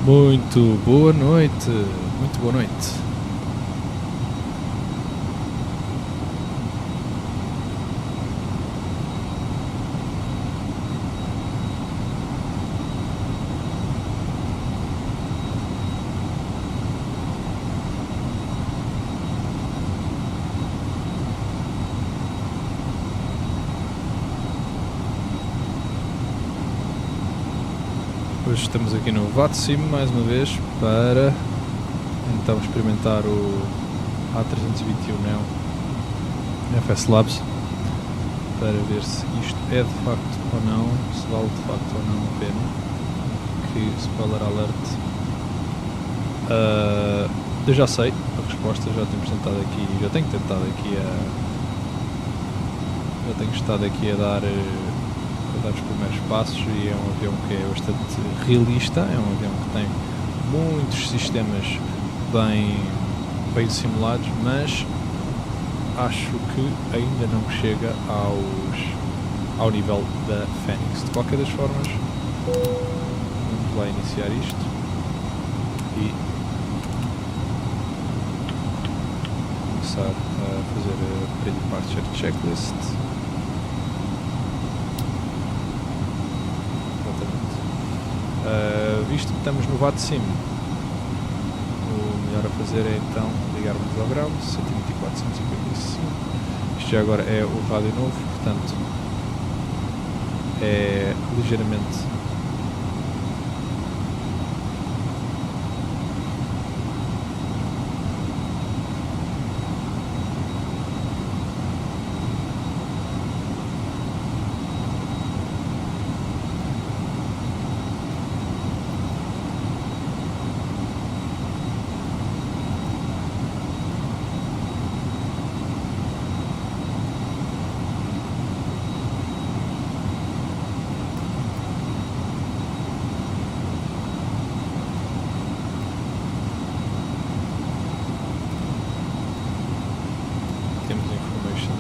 Muito boa noite, muito boa noite. Hoje estamos aqui no Vatsim mais uma vez para então experimentar o A321NEO FS Labs para ver se isto é de facto ou não, se vale de facto ou não a pena. Que spoiler alert, eu já sei a resposta, já tenho estado aqui a dar os primeiros passos, e é um avião que é bastante realista, é um avião que tem muitos sistemas bem simulados, mas acho que ainda não chega ao nível da Fênix. De qualquer das formas, vamos lá iniciar isto e começar a fazer a pre-departure checklist. Visto que estamos no Vatsim, o melhor a fazer é então ligarmos ao ground 124.155. Isto já agora é o rádio novo, portanto é ligeiramente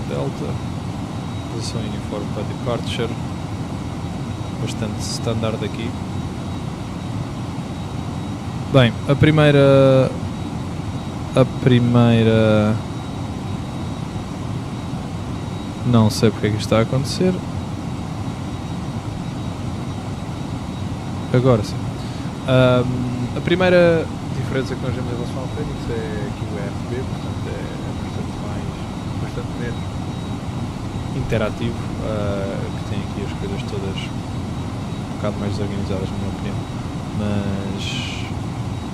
Delta, posição uniforme para departure, bastante standard aqui. Bem, a primeira não sei porque é que isto está a acontecer. Agora sim. A primeira diferença que nós vemos em relação ao Fênix é aqui o RB, portanto é bastante menos interativo, que tem aqui as coisas todas um bocado mais desorganizadas, na minha opinião, mas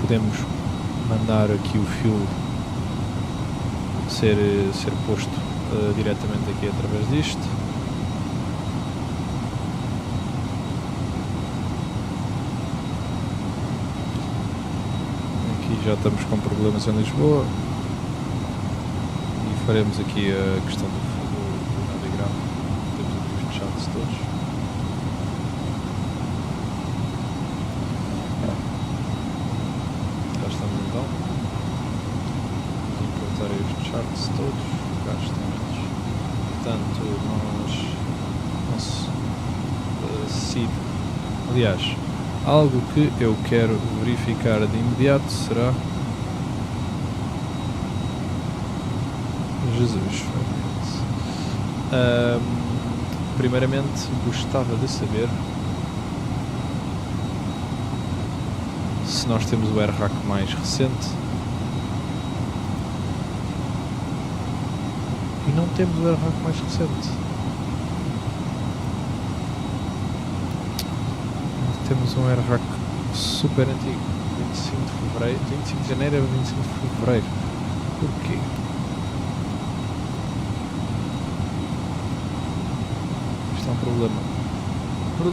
podemos mandar aqui o fio ser posto diretamente aqui através disto. Aqui já estamos com problemas em Lisboa e faremos aqui a questão do navegrama. Temos aqui os chats todos. Já estamos então. Vamos importar aí os charts todos. Cá estamos. Portanto, nosso seed. Aliás, algo que eu quero verificar de imediato será... Jesus. Primeiramente, gostava de saber se nós temos o RRAC mais recente. E não temos o RRAC mais recente. Temos um RRAC super antigo, 25 de fevereiro, 25 de janeiro a 25 de fevereiro. Porquê? Isto é um problema.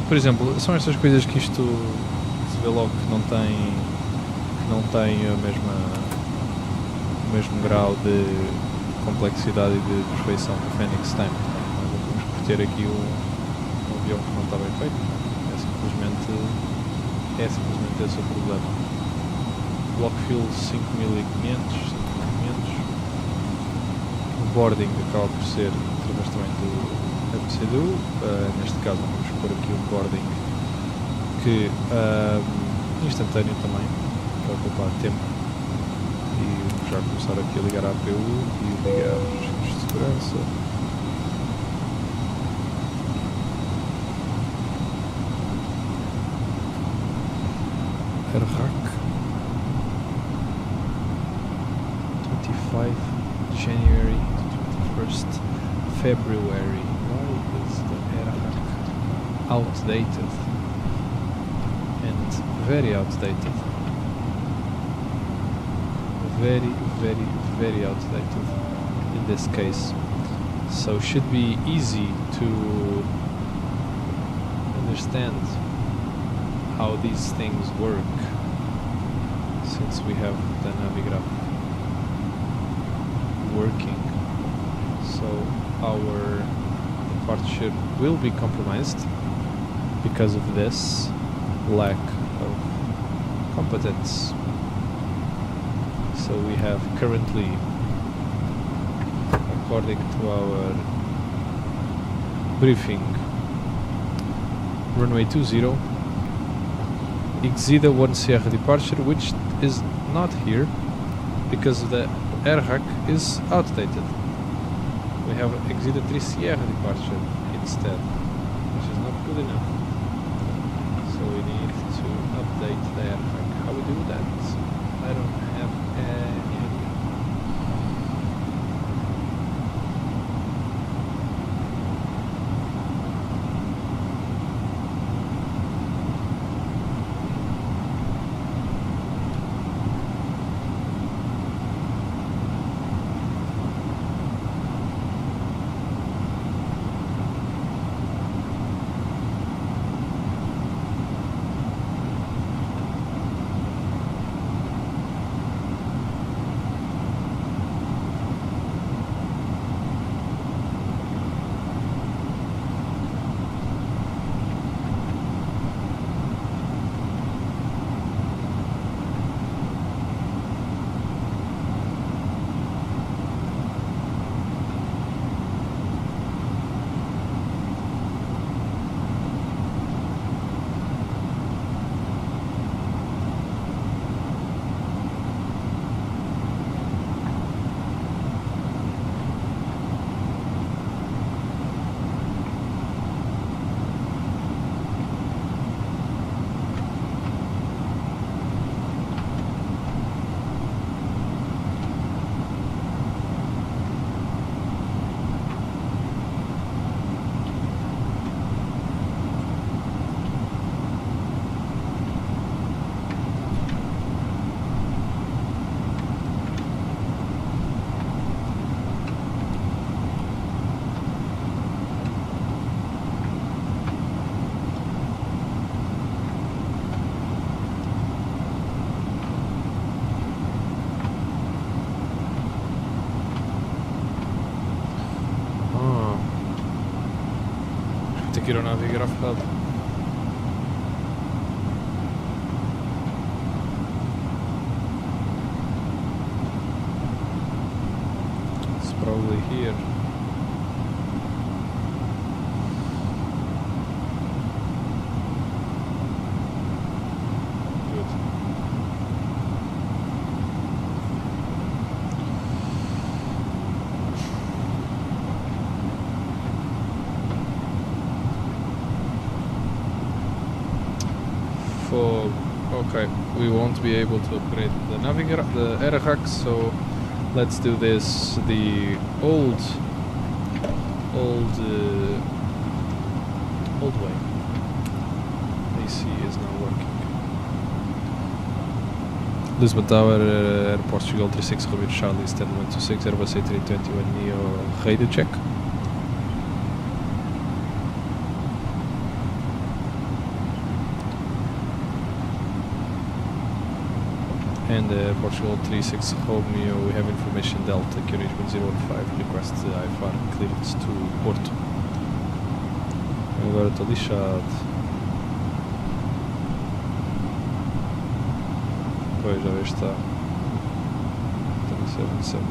Por exemplo, são estas coisas que isto se vê logo que não tem o mesmo grau de complexidade e de perfeição que o Fênix tem. Portanto, nós vamos ter aqui um avião que não está bem feito. É simplesmente esse o problema. Block fuel 5500, o boarding acaba por ser através também do MCDU. Neste caso vamos pôr aqui um boarding que instantâneo também, para poupar tempo. E vamos já começar aqui a ligar a APU e ligar os registros de segurança. RAC 25 January to 21st February. Why is the RAC outdated and very outdated? Very outdated in this case. So should be easy to understand how these things work, since we have the Navigraph working. So our departure will be compromised because of this lack of competence. So we have currently, according to our briefing, runway 20, Exida 1 Sierra departure, which is not here because the RHAC is outdated. We have Exida 3 Sierra departure instead, which is not good enough. So we need to update the RHAC. How we do that? I don't have any idea. Que ir ao Navigraph Hub. It's probably here. Good. Okay, we won't be able to upgrade the RHAC, so let's do this the old way. AC is now working. Lisbon Tower, Air Portugal 36 Romeo Charlie, stand 126, Airbus A321NEO, radio check. And Portugal 36 Romeo, we have information Delta, QNH 1015, request IFR clearance to Porto. Agora estou lixado. Pois, já vejo está. 377.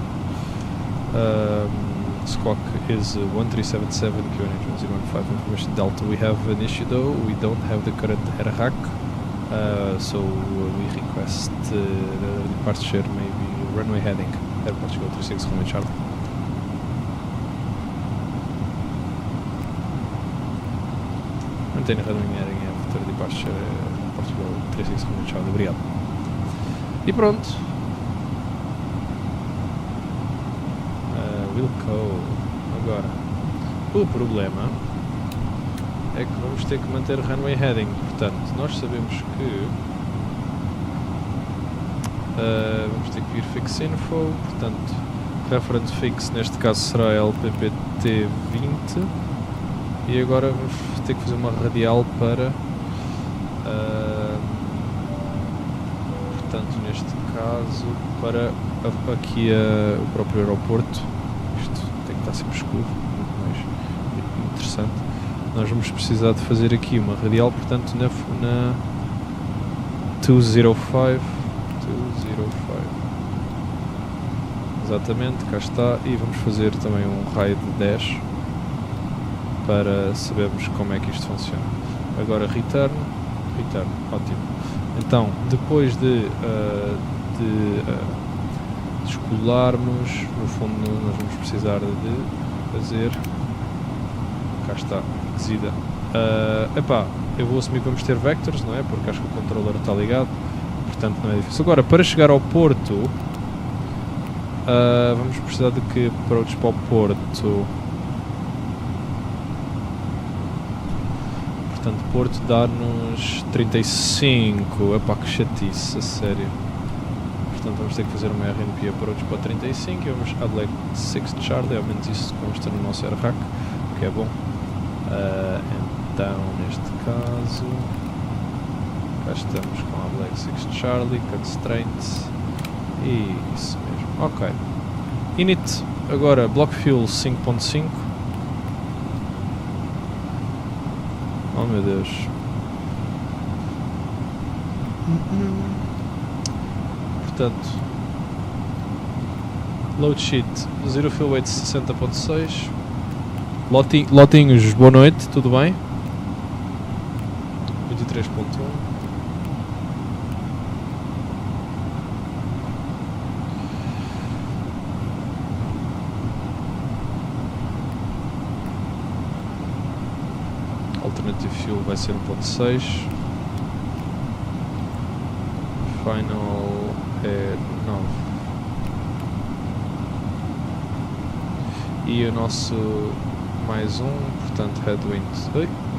Squawk is 1377, QNH 1015, information Delta. We have an issue though, we don't have the current RHAC So we request departure maybe runway heading at Portugal 36 Romeo Charlie. Maintain runway heading after departure Portugal 36 Romeo Charlie. Obrigado. E pronto. Wilco. Agora, o problema é que vamos ter que manter runway heading. Portanto, nós sabemos que vamos ter que vir fix info. Portanto, reference fix neste caso será Lppt 20. E agora vamos ter que fazer uma radial para portanto, neste caso para aqui o próprio aeroporto. Isto tem que estar sempre escuro, muito mais interessante. Nós vamos precisar de fazer aqui uma radial, portanto na 205. Exatamente, cá está. E vamos fazer também um raio de 10 para sabermos como é que isto funciona. Agora return, ótimo. Então, depois de descolarmos, no fundo nós vamos precisar de fazer, cá está, descida. Eu vou assumir que vamos ter vectors, não é? Porque acho que o controller está ligado, portanto não é difícil. Agora, para chegar ao porto, vamos precisar de que approach para o porto. Portanto, porto dá-nos 35. Epá, que chatice, a sério. Portanto, vamos ter que fazer uma RNP approach para 35 e vamos a Black 6 Charlie, ao menos isso consta no nosso AirHack, o que é bom. Então, neste caso, cá estamos com a Black 6 Charlie, constraints e isso mesmo. Ok. Init, agora block fuel 5.5. Oh meu Deus. Portanto, load sheet, zero fuel weight 60.6. Lotinhos, boa noite, tudo bem? 23.1. Alternative fuel vai ser 1.6. Final é 9. E o nosso mais um, portanto headwind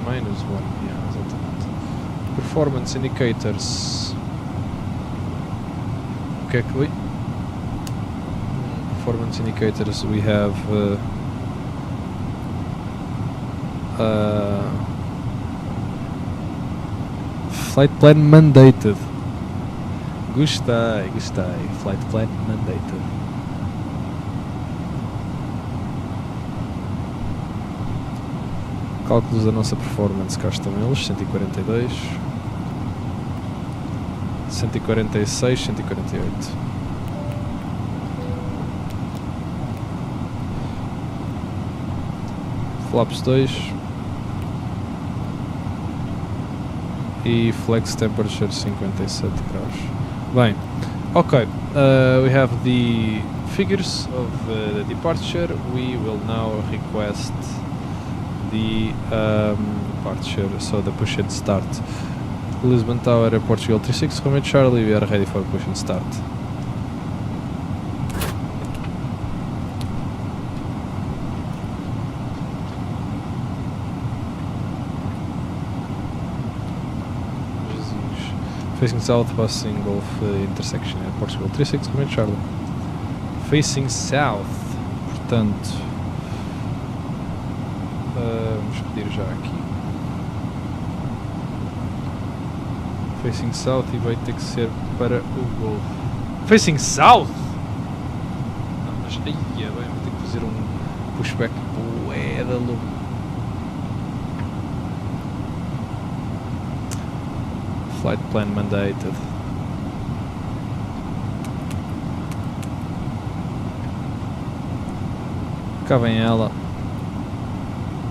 minus 1, yeah, exatamente. Performance indicators. O que é que foi? Performance indicators we have flight plan mandated. Gostei. Flight plan mandated. Cálculos da nossa performance, cá estão eles, 142, 146, 148. Flaps 2 e flex temperature 57 graus. Bem, ok, we have the figures of the departure. We will now request the departure, so the push and start. Lisbon Tower, Portugal 36, Romeo Charlie, we are ready for push and start. Jesus. Facing south, passing Gulf intersection at Portugal 36, Romeo Charlie. Facing south, portanto, vamos pedir já aqui. Facing south e vai ter que ser para o Golf. Facing south? Não, mas aí bem, vou ter que fazer um pushback bué da louco. Flight plan mandated. Cá vem ela.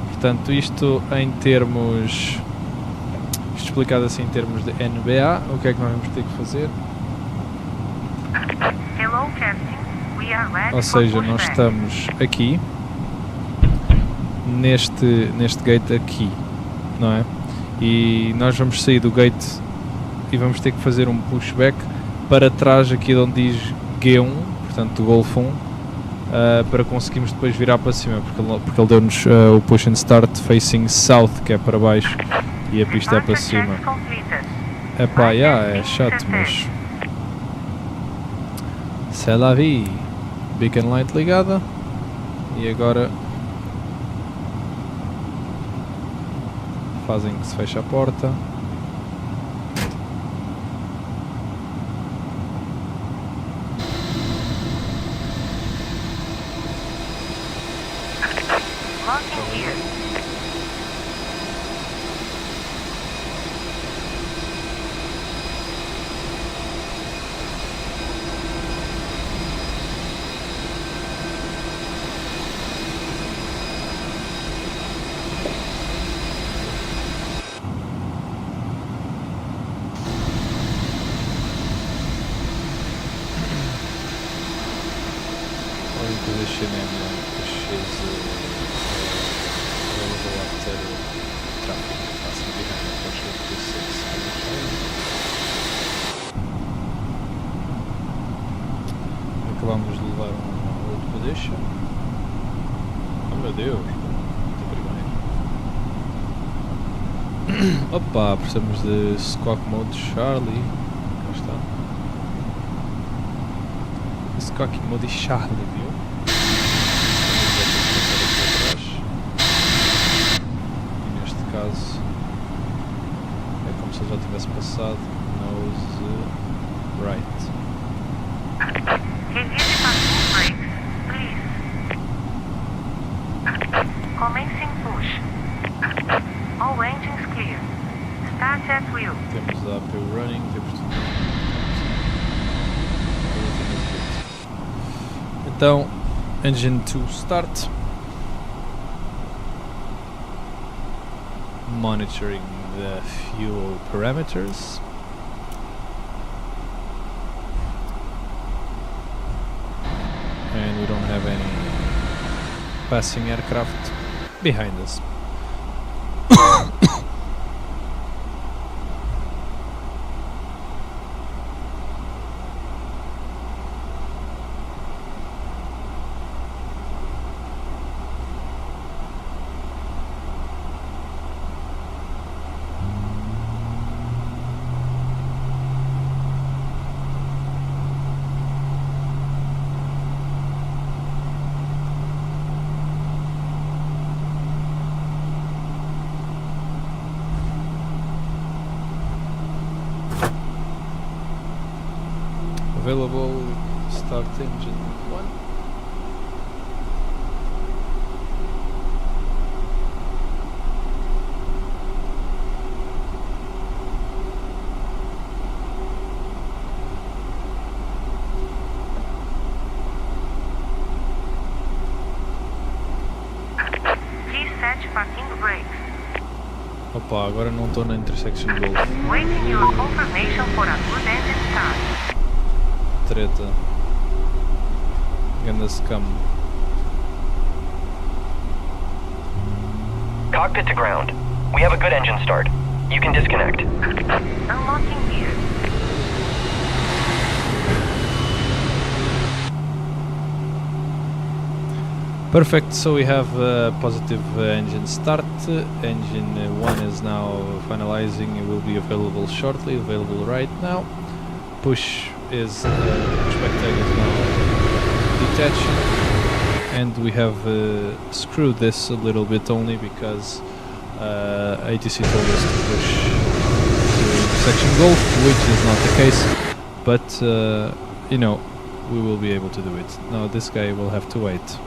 Portanto, isto em termos... Isto explicado assim em termos de NBA, o que é que nós vamos ter que fazer? Hello, Captain. We are ready. Ou seja, nós estamos aqui, neste gate aqui, não é? E nós vamos sair do gate e vamos ter que fazer um pushback para trás aqui de onde diz G1, portanto do Golf 1, para conseguirmos depois virar para cima, porque ele deu-nos o push and start facing south, que é para baixo, e a pista é para cima. Epá, é chato, mas c'est la vie. Beacon light ligada, e agora fazem que se feche a porta. Position and push is available after traffic passing behind unfortunately 6. Acabamos de levar um old position. Oh meu Deus, muito primeiro. Opa, precisamos de Squawk Mode Charlie. Cá está. Squawk Mode Charlie, viu? Caso é como se ele já tivesse passado. Nose right. Revise passing brakes, please. Commencing push. All engines clear. Start at wheel. Temos a AP running, temos tudo. Então, engine to start. Monitoring the fuel parameters. And we don't have any passing aircraft behind us. Available, start engine 1. Please set parking brakes. Opa, agora não estou na intersection Golf. Waiting your confirmation for a good engine start. Treta. Ganda scam. Cockpit to ground. We have a good engine start. You can disconnect. Unlocking gear. Perfect, so we have a positive engine start. Engine 1 is now finalizing, it will be available shortly, available right now. Push is pushback tag is now detaching, and we have screwed this a little bit only because ATC told us to push to section Golf, which is not the case, but you know, we will be able to do it. Now this guy will have to wait.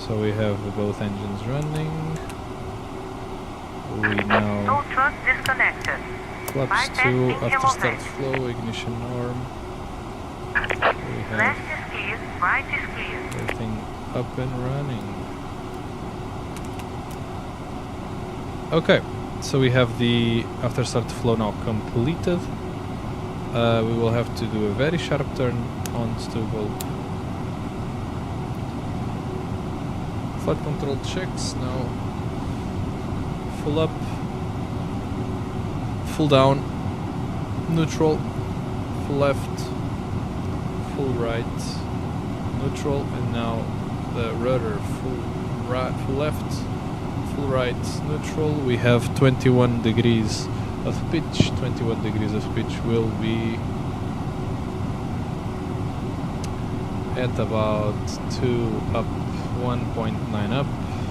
So we have both engines running. We now No truck disconnected. flaps 2 after start flow, ignition norm. We have Left is clear, right is clear. everything up and running. Okay, so we have the after start flow now completed. We will have to do a very sharp turn on Stubble. Flight control checks now. Full up, full down, neutral, full left, full right, neutral, and now the rudder full right, full left, full right, neutral. We have 21 degrees of pitch. 21 degrees of pitch will be at about 2 up, 1.9 up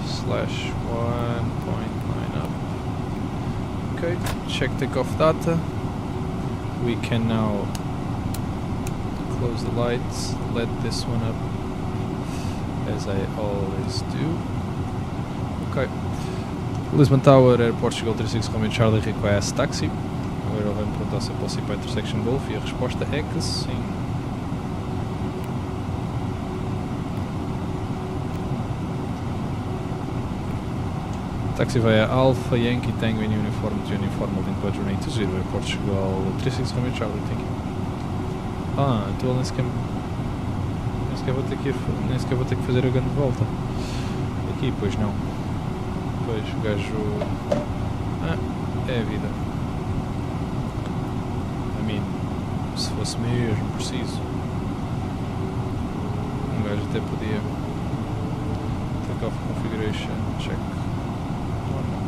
slash 1.9 up. Okay, check takeoff data. We can now close the lights, let this one up as I always do. Ok. Lisbon Tower, Air Portugal 36 Romeo Charlie request taxi. Agora ele vai me perguntar se eu posso ir para a Intersection Golf e a resposta é que sim. Taxi via Alpha Yankee Tango in uniform to uniform moving to journey to 0 Air Portugal 36 Romeo Charlie, thank you. Então ele nem sequer vou ter que ir, nem sequer vou ter que fazer a grande volta. Aqui, pois não. Pois o gajo. É a vida. I mean, se fosse mesmo preciso, um gajo até podia. Take off configuration, check. Normal.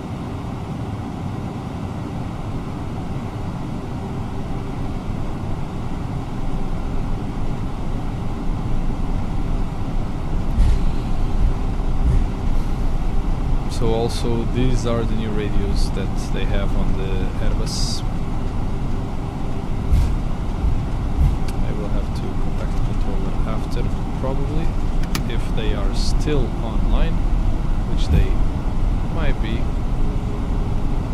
So also these are the new radios that they have on the Airbus. I will have to contact the controller after, probably, if they are still online, which they might be.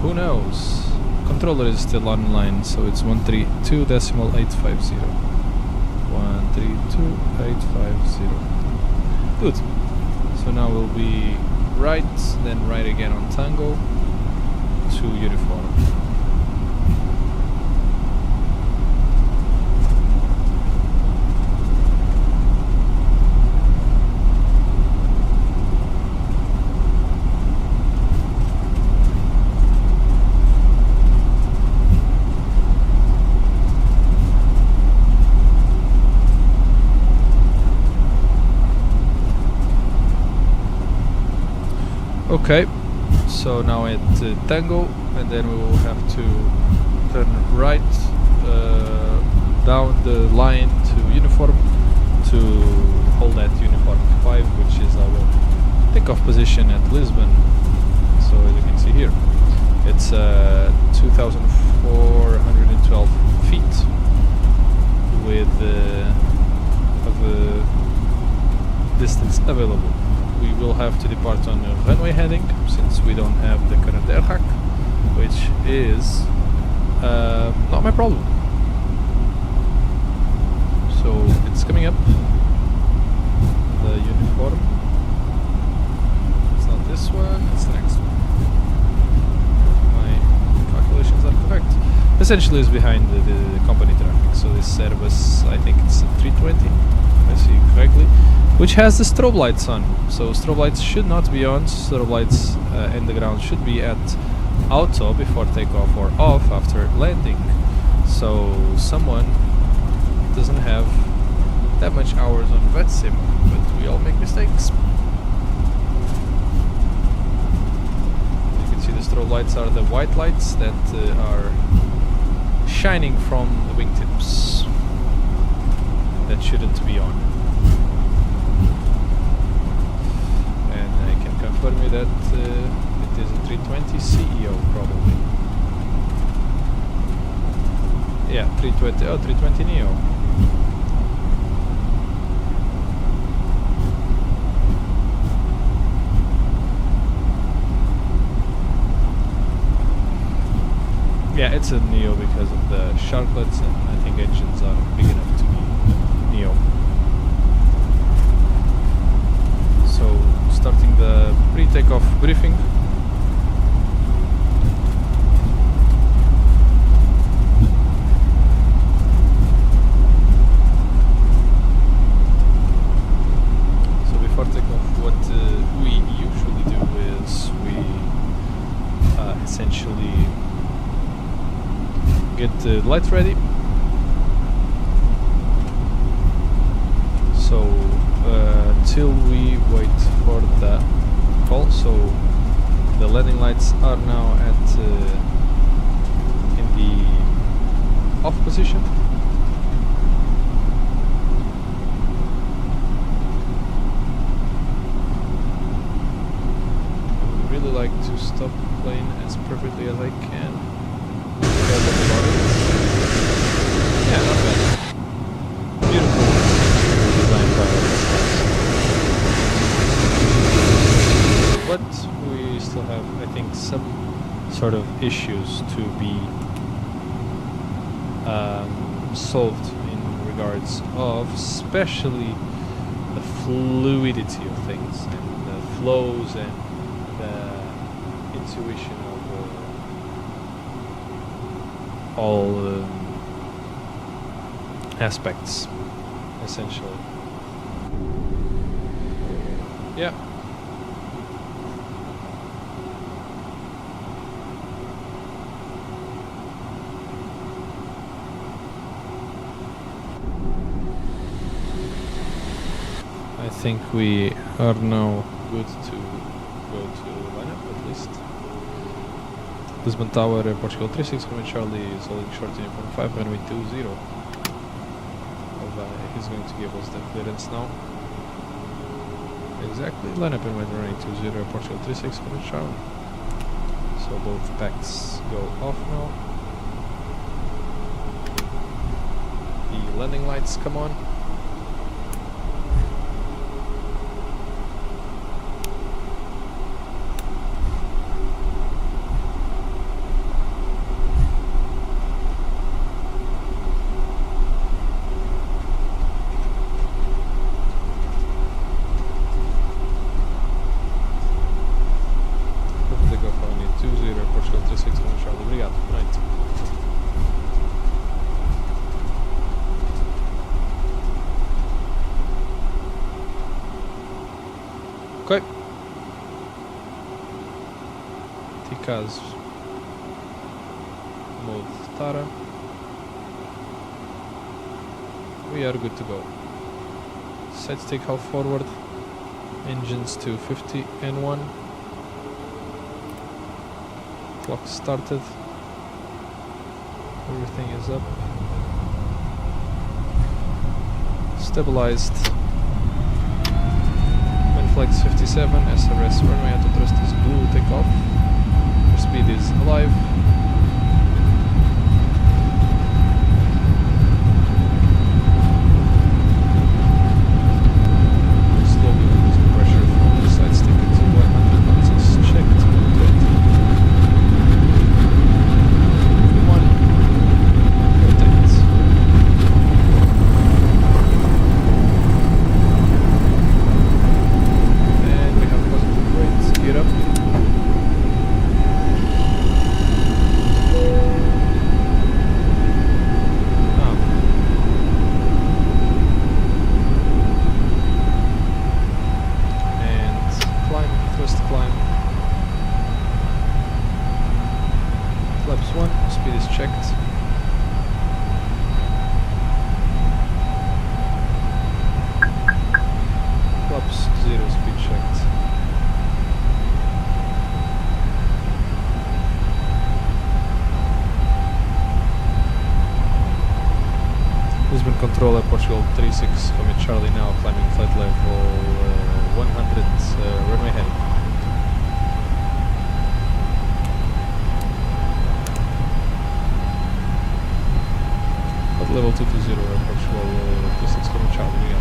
Who knows? Controller is still online, so it's 132.850. 132.850. Good. So now we'll be right, then right again on Tango to uniform. Okay, so now at Tango, and then we will have to turn right down the line to uniform to hold at uniform 5, which is our takeoff position at Lisbon. So as you can see here, it's 2,412 feet with of distance available. We will have to depart on a runway heading, since we don't have the current airhack, which is not my problem. So it's coming up, the uniform. It's not this one, it's the next one. My calculations are correct. Essentially it's behind the company traffic, so this Airbus, I think it's a 320, if I see correctly, which has the strobe lights on. So strobe lights should not be on. Strobe lights in the ground should be at auto before takeoff or off after landing. So someone doesn't have that much hours on Vatsim, but we all make mistakes. You can see the strobe lights are the white lights that are shining from the wingtips that shouldn't be on. Confirm me that it is a 320 CEO, probably. Yeah, 320. Oh, 320NEO. Yeah, it's a NEO because of the sharklets, and I think engines are big enough to be NEO. So starting the pre-takeoff briefing. essentially get the lights ready. So until we wait for the call, so the landing lights are now at in the off position. I would really like to stop the plane as perfectly as I can. Yeah, not bad. Beautiful design by but we still have, I think, some sort of issues to be solved in regards of especially the fluidity of things and the flows and the intuition of all aspects, essentially. Yeah. I think we are now good to go to lineup, at least. Lisbon Tower, Portugal 36, Command Charlie is holding short in 5, runway 20. He's going to give us the clearance now. Exactly, lineup in runway 20, Portugal 36, Command Charlie. So both packs go off now. The landing lights come on. Okay. Tika's mode Tara. We are good to go. Sides take half forward. Engines to 50 and 1. Clock started. Everything is up. Stabilized. Flex 57, SRS runway auto thrust is blue, takeoff. Your speed is alive. Slowly losing pressure from the side stick to 100 knots is checked. Come on. Rotate. Get up. And climb, thrust climb. Flaps 1, speed is checked. Flaps 0, speed checked. Lisbon controller, Portugal 36, Command Charlie now climbing flight level 100, runway heading. At level 220, Portugal 36, Command Charlie, we are.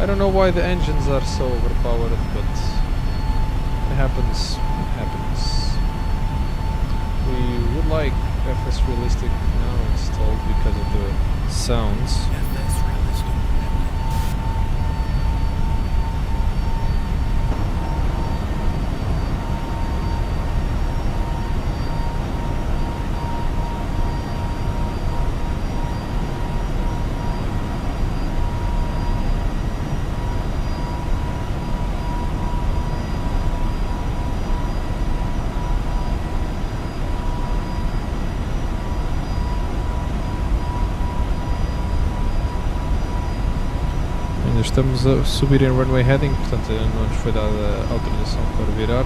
I don't know why the engines are so overpowered, but happens, happens. We would like FS Realistic now installed because of the sounds. Estamos a subir em runway heading, portanto não nos foi dada a autorização para virar.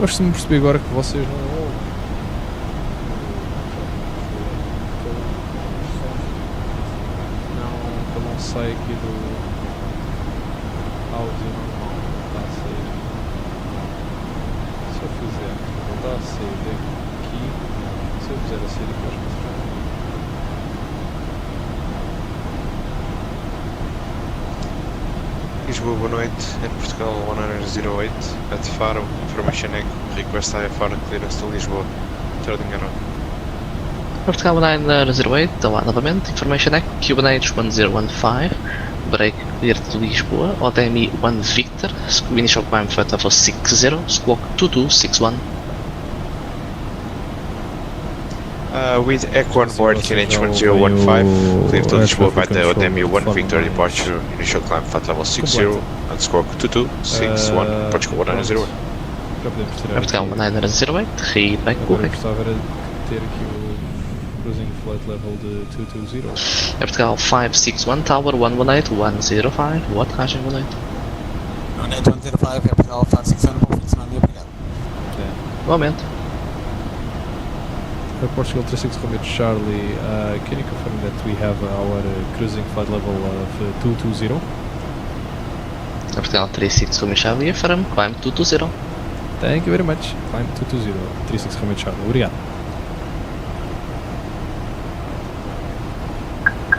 Mas se me percebi agora que vocês não ouvem. Não, eu não saio aqui do áudio normal, não está a sair. Se eu fizer, não está a sair daqui, se eu fizer a sair aqui, acho que Lisboa, boa noite. Em Portugal 108 at Faro, information echo, request IFR clearance to Lisboa. Turning around. Portugal 908, olá novamente, information echo, QNH 1015, break clear to Lisboa, ODMI 1 Victor, initial climb flight level 60, squawk 2261. With Echo on board, QNH 1015, clear to Lisboa by the ODMI 1 Victor departure, initial climb flight level 60, and squawk 2261, Portugal 108. Portugal 908, read back correct. Agora eu gostava era de ter aqui o cruising flight level de 220. É Portugal 561 Tower 118 105, wattage 118. 18105, é Portugal 561, bom fim de semana e obrigado. Igualmente. Portugal 36 Romeo Charlie, can you confirm that we have our cruising flight level of 220? É Portugal 36 Romeo Charlie, affirm, climb 220. Thank you very much. Climb 220, 36 Romeo Charlie, obrigado. Ok.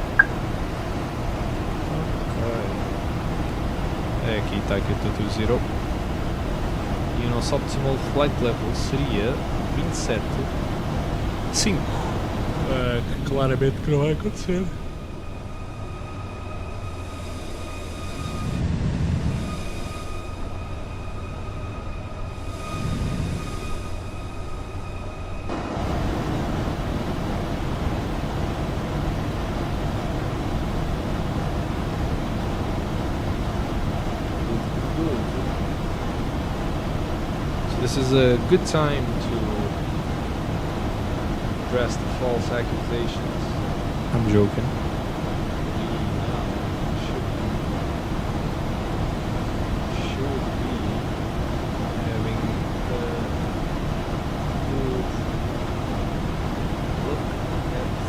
Aqui está aqui 220. E o nosso optimal flight level seria 27.5. Claramente que não vai acontecer. This is a good time to address the false accusations. I'm joking. We now should be having a good look at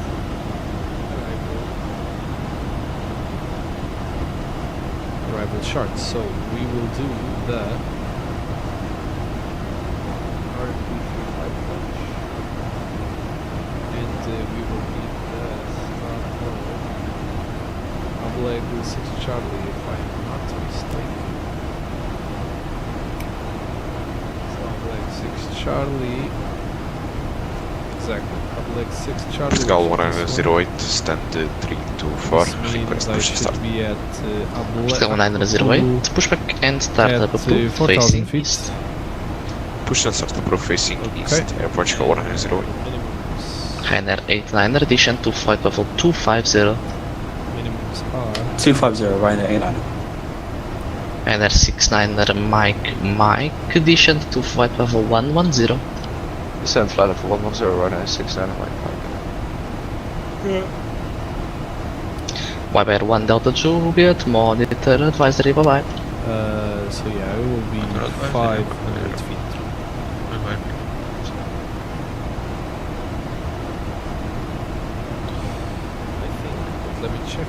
arrival charts. So we will do the we will need the start of leg 6 Charlie if I'm not mistaken. So leg 6 Charlie. Exactly. Leg 6 Charlie. Portugal 108, stand 324, request push start. Be at Portugal 908, pushback and start up approve, 4,000 facing feet. east. Push and start approve facing east, Portugal 108. Ryanair 89er, descent to flight level 250. Minimums are 250, Ryanair 89. Ryanair 69er, Mike, descent to flight level 110. Descent flight level 110, Ryanair 69 YBR 1 Delta Juliet, monitor advisory, bye bye. so yeah, it will be 500 feet. Let me check.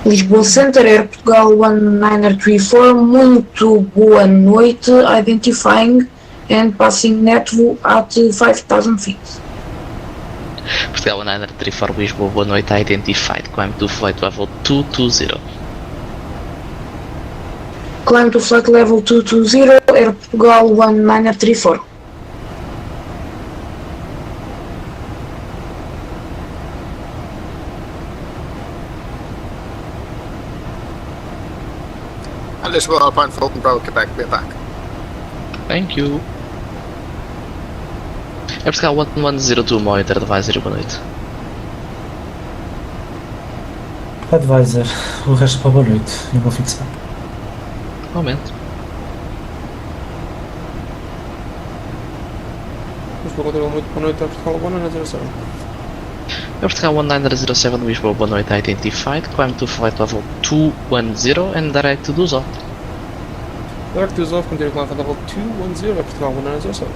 Lisboa Center, Air Portugal 1934, muito boa noite, identifying and passing network at 5,000 feet. Portugal 1934 Lisboa, boa noite, identified, climb to flight level 220. Climb to flight level 220, Air Portugal 1934. Lisboa Alpine Fulton Bravo Quebec, we're back. Thank you. É Portugal 1102 monitor advisory, boa noite. Advisor, o resto para boa noite e bom fim de semana. Aumento. Lisboa control muito boa noite, Portugal 1907. É Portugal 1907 Lisboa, boa noite, identified, climb to flight level 210 and direct to Dusov. Direct to Dusov, continue climb flight level 210, Portugal 1907.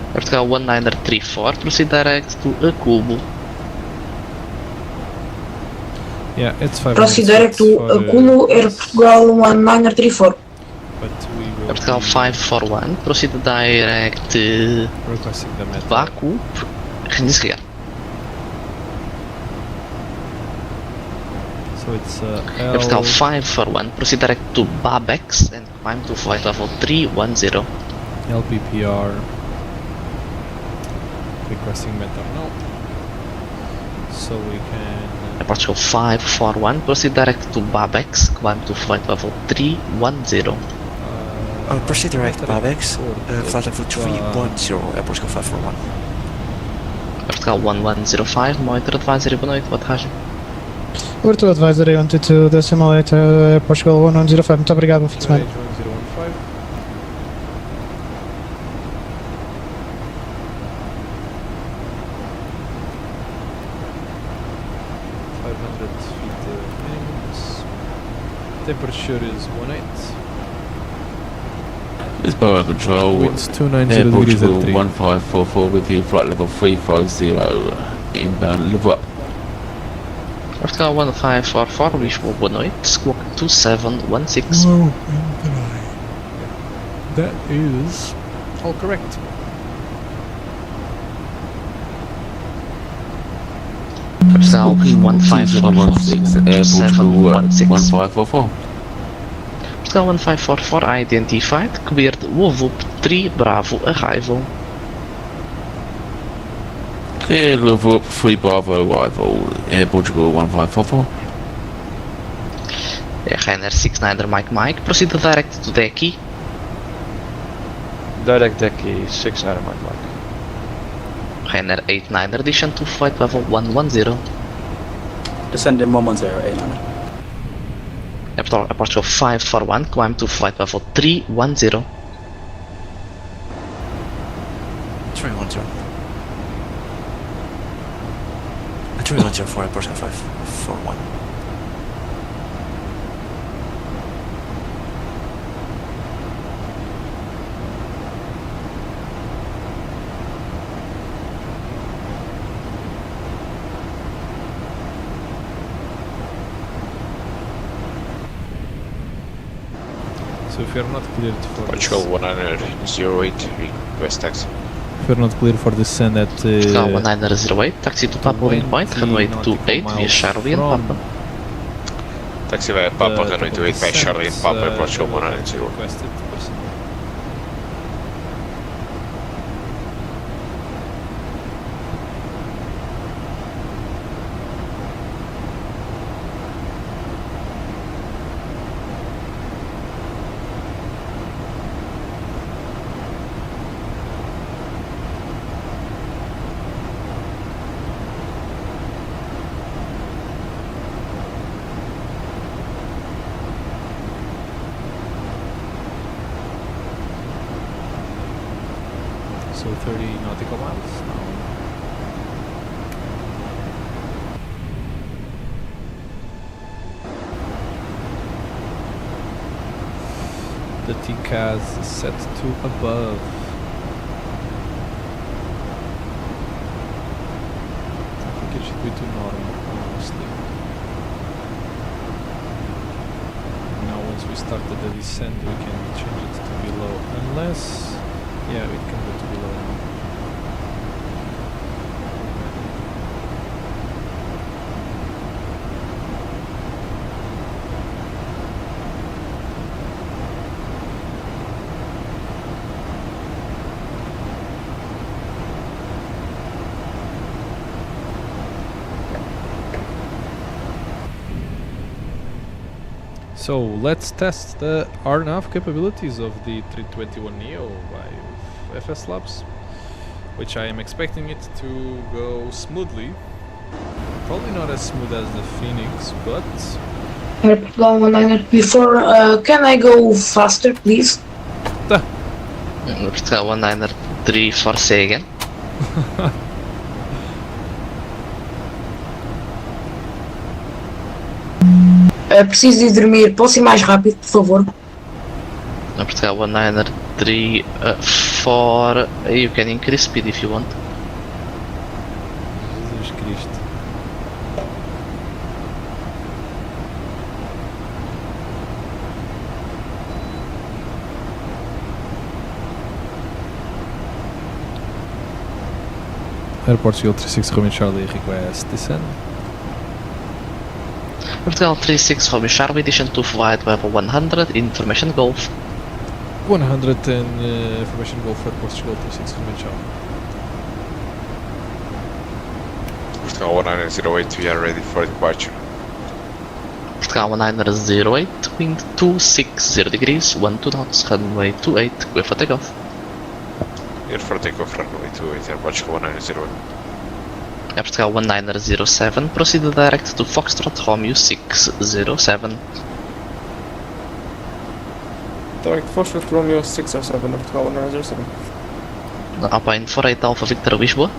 É Portugal 1934, proceed direct to Acubo. Yeah, it's 500 Proceed direct feet to for, Acubo, Air Portugal 1934. but we will É Portugal be 541, proceed direct requesting the method. Baku, disregard. So it's É Portugal 541, proceed direct to Babex and climb to flight level 310. Lppr requesting method now. So we can É Portugal 541, proceed direct to Babex, climb to flight level 310. Proceed direct Babex, flight level 310, Portugal 541. É Portugal 1105, monitor advisory, boa noite, wattage. Porto Advisory 122 decimal 8, Portugal 1105, muito obrigado, bom fim de semana. 1015. Temperature is 18. This Boa Control, Winds 290 Air degrees at Portugal 3. 1544 with you, flight level 350, inbound Lpppt. Portugal 1544, visual 18, squawk 2716. Low and that is all correct. Portugal 1544, Air Portugal 716. 1544. Portugal 1544 identified, cleared Lppt 3 Bravo arrival. Clear Lpppt 3 Bravo arrival, Air Portugal 1544. Ryanair 69er Mike, proceed direct to Decky. Direct Decky 69er Mike. Ryanair 89er descend to flight level 110. Descend in 110, 89er. Portugal 541, climb to flight level 310. 310. 310 for Portugal 541. So if you're not cleared for Portugal 1908, request taxi. if you're not clear for descent at Portugal 1908, taxi to Papa Wind Point, runway 28 via Charlie and Papa. Taxi via Papa, runway 28 by Charlie and Papa, Portugal 1908. requested person. So 30 nautical miles now. The TCAS is set to above. I think it should be to normal, honestly. Now once we started the descent we can change it to below, unless... yeah, we can go to below now. So let's test the RNAV capabilities of the A321NEO by FS Labs, which I am expecting it to go smoothly. Probably not as smooth as the Phoenix, but... Portugal 1934, can I go faster, please? Portugal 1903 for say again. Preciso de dormir, posso ir mais rápido, por favor? Portugal 1903 for... you can increase speed if you want. Jesus Cristo. Airport Shield 36 Romeo Charlie request descend. Portugal 36 Romeo Charlie, descend to flight level 100, information Golf. 100 and information Golf for Portugal 36 Romeo Charlie. Portugal 1908, we are ready for departure. Portugal 1908, wind 260 degrees, 12 knots, runway 28, clear for takeoff. Clear for takeoff, runway 28, Air Portugal 1908. Portugal 1907, proceed direct to Foxtrot Romeo 607. Direct Foxtrot Romeo 607, Portugal 1907. Alpine 48 Alpha Victor Lisboa.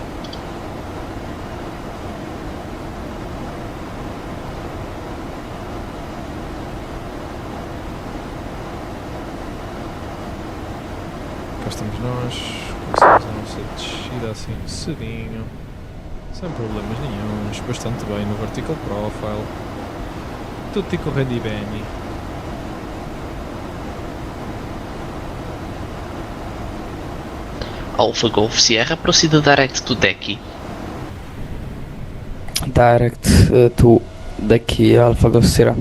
cá estamos nós, começamos a nossa descida assim cedinho, sem problemas nenhuns, bastante bem no vertical profile, tudo correndo bem. Alpha Golf Sierra, proceed direct to Decky. Direct to Decky, Alpha Golf Sierra.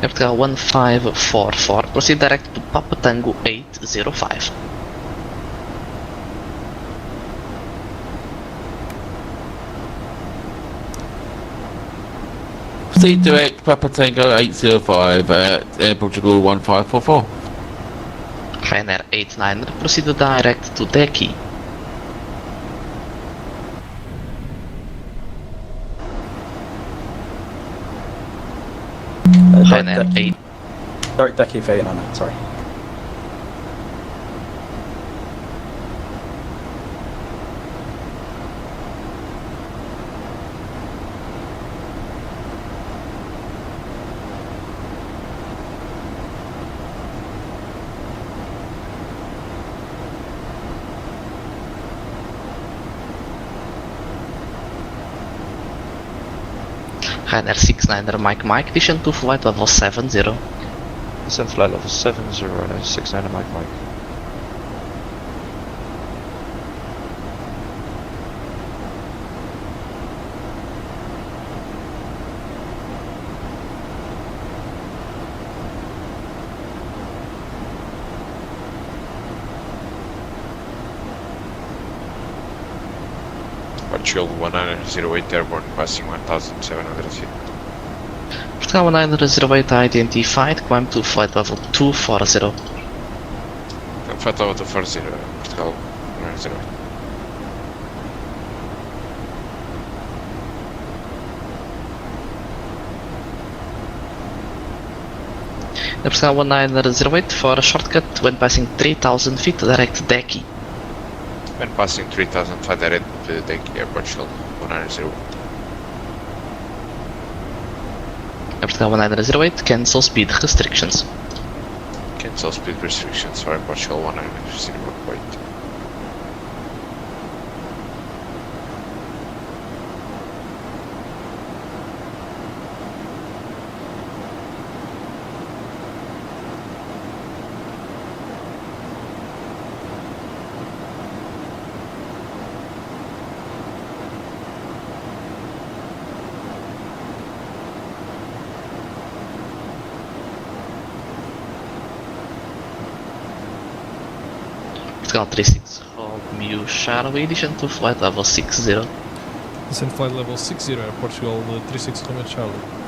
Portugal 1544, proceed direct to Papa Tango 805. Proceed direct Papa Tango 805 at Air Portugal 1544. Ryanair 89, proceed direct to Decky. Ryanair 8. Direct Decky for 89, sorry. Ryanair 69er Mike, descend to flight level 70. Descend flight level 70, Ryanair 69er Mike. Portugal 1908 airborne passing 1700 feet. Portugal 1908 identified, climb to flight level 240. Flight level 240, Portugal 1908. Portugal 1908 for a shortcut when passing 3000 feet direct Decky. When passing 3000 flight direct Decky, Air Portugal 1908. Portugal 1908, cancel speed restrictions. Cancel speed restrictions for Air Portugal 1908. Portugal 36, hold Mu Charlie, descend to flight level 60. Descend flight level 60, Portugal 36 Romeo Charlie.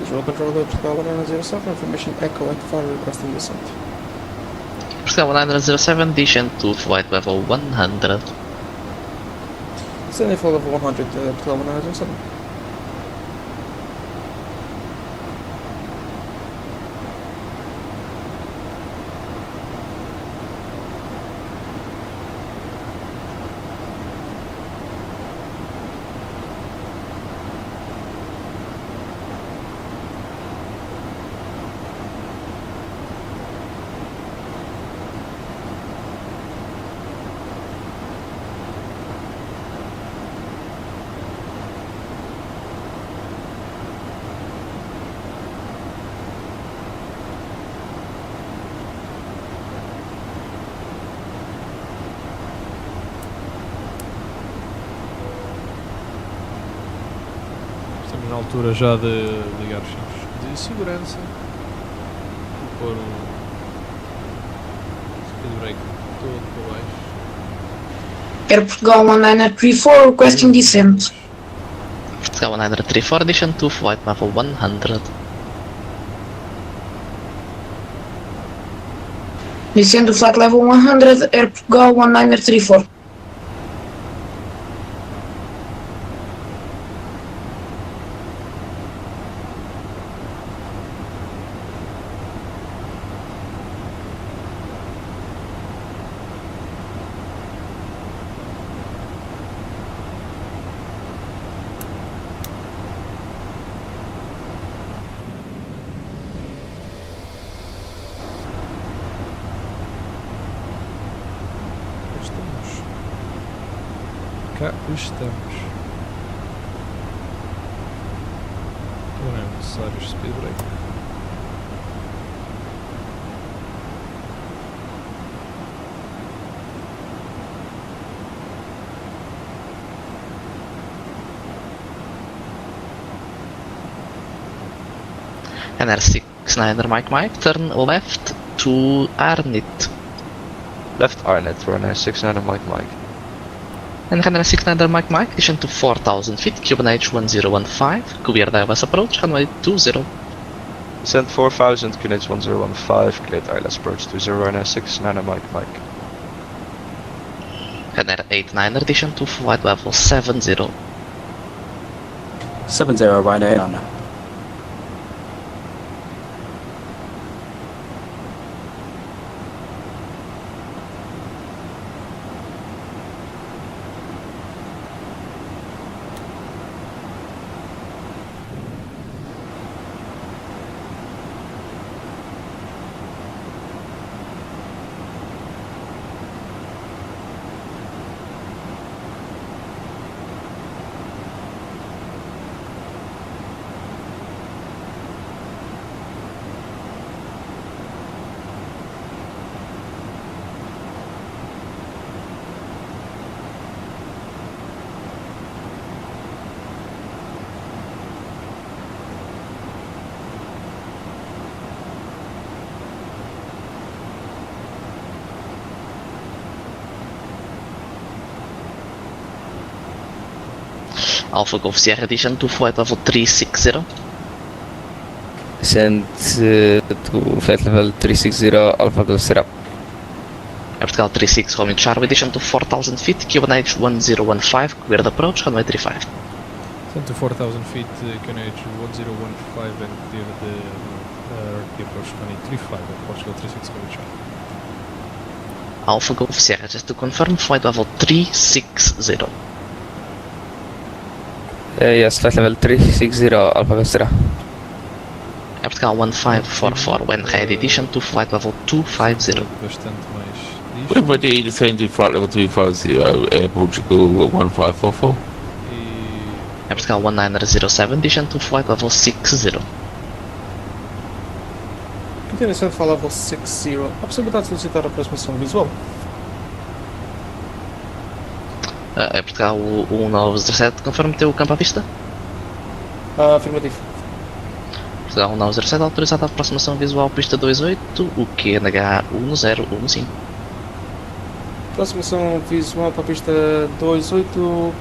Visual control Portugal 1907, information echo at fire requesting descent. Portugal 1907, descend to flight level 100. Descending for level 100, Portugal 1907. Estamos na altura já de ligar os cintos de segurança e pôr um speed brake todo para baixo. Air Portugal 1934 requesting descent. Portugal 1934, descend to flight level 100. Descend to flight level 100, Air Portugal 1934. Cá estamos. Não é necessário speed brake. NR69 Mike, turn left to Arnit. Left Arnett, runway 69 Mike. And runway 69 Mike, descend to 4000 feet, Cuban H1015, clear ILS approach, runway 20. Descend 4000, Cuban H1015, cleared ILS approach 20, runway 69 Mike. Runway 89, descend to flight level 70. 70, Ryanair on. Alpha Golf Sierra, descend to flight level 360. Descend to flight level 360, Alpha Golf Sierra. Air Portugal 36, Romeo Charlie, descend to 4000 feet, Cuban H1015, clear the approach, runway 35. Descend to 4000 feet, QNH 1015 and clear the approach 2035 at Portugal 36 Romeo Charlie. Alpha Golf Sierra, just to confirm, flight level 360. Yes, flight level 360, Alpha Golf Sierra. Air Portugal 1544, when ready, descend to flight level 250. Bastante mais We're ready to descend to flight level 250, Air Portugal 1544. Air Portugal 1907, descend to flight level 60. Continue descent for level 60. Há possibilidade de solicitar a aproximação visual? Air Portugal 1907, confirme ter o campo à vista? Afirmativo. Portugal 1907, autorizada a aproximação visual pista 28, o QNH 1015. Aproximação visual para a pista 28,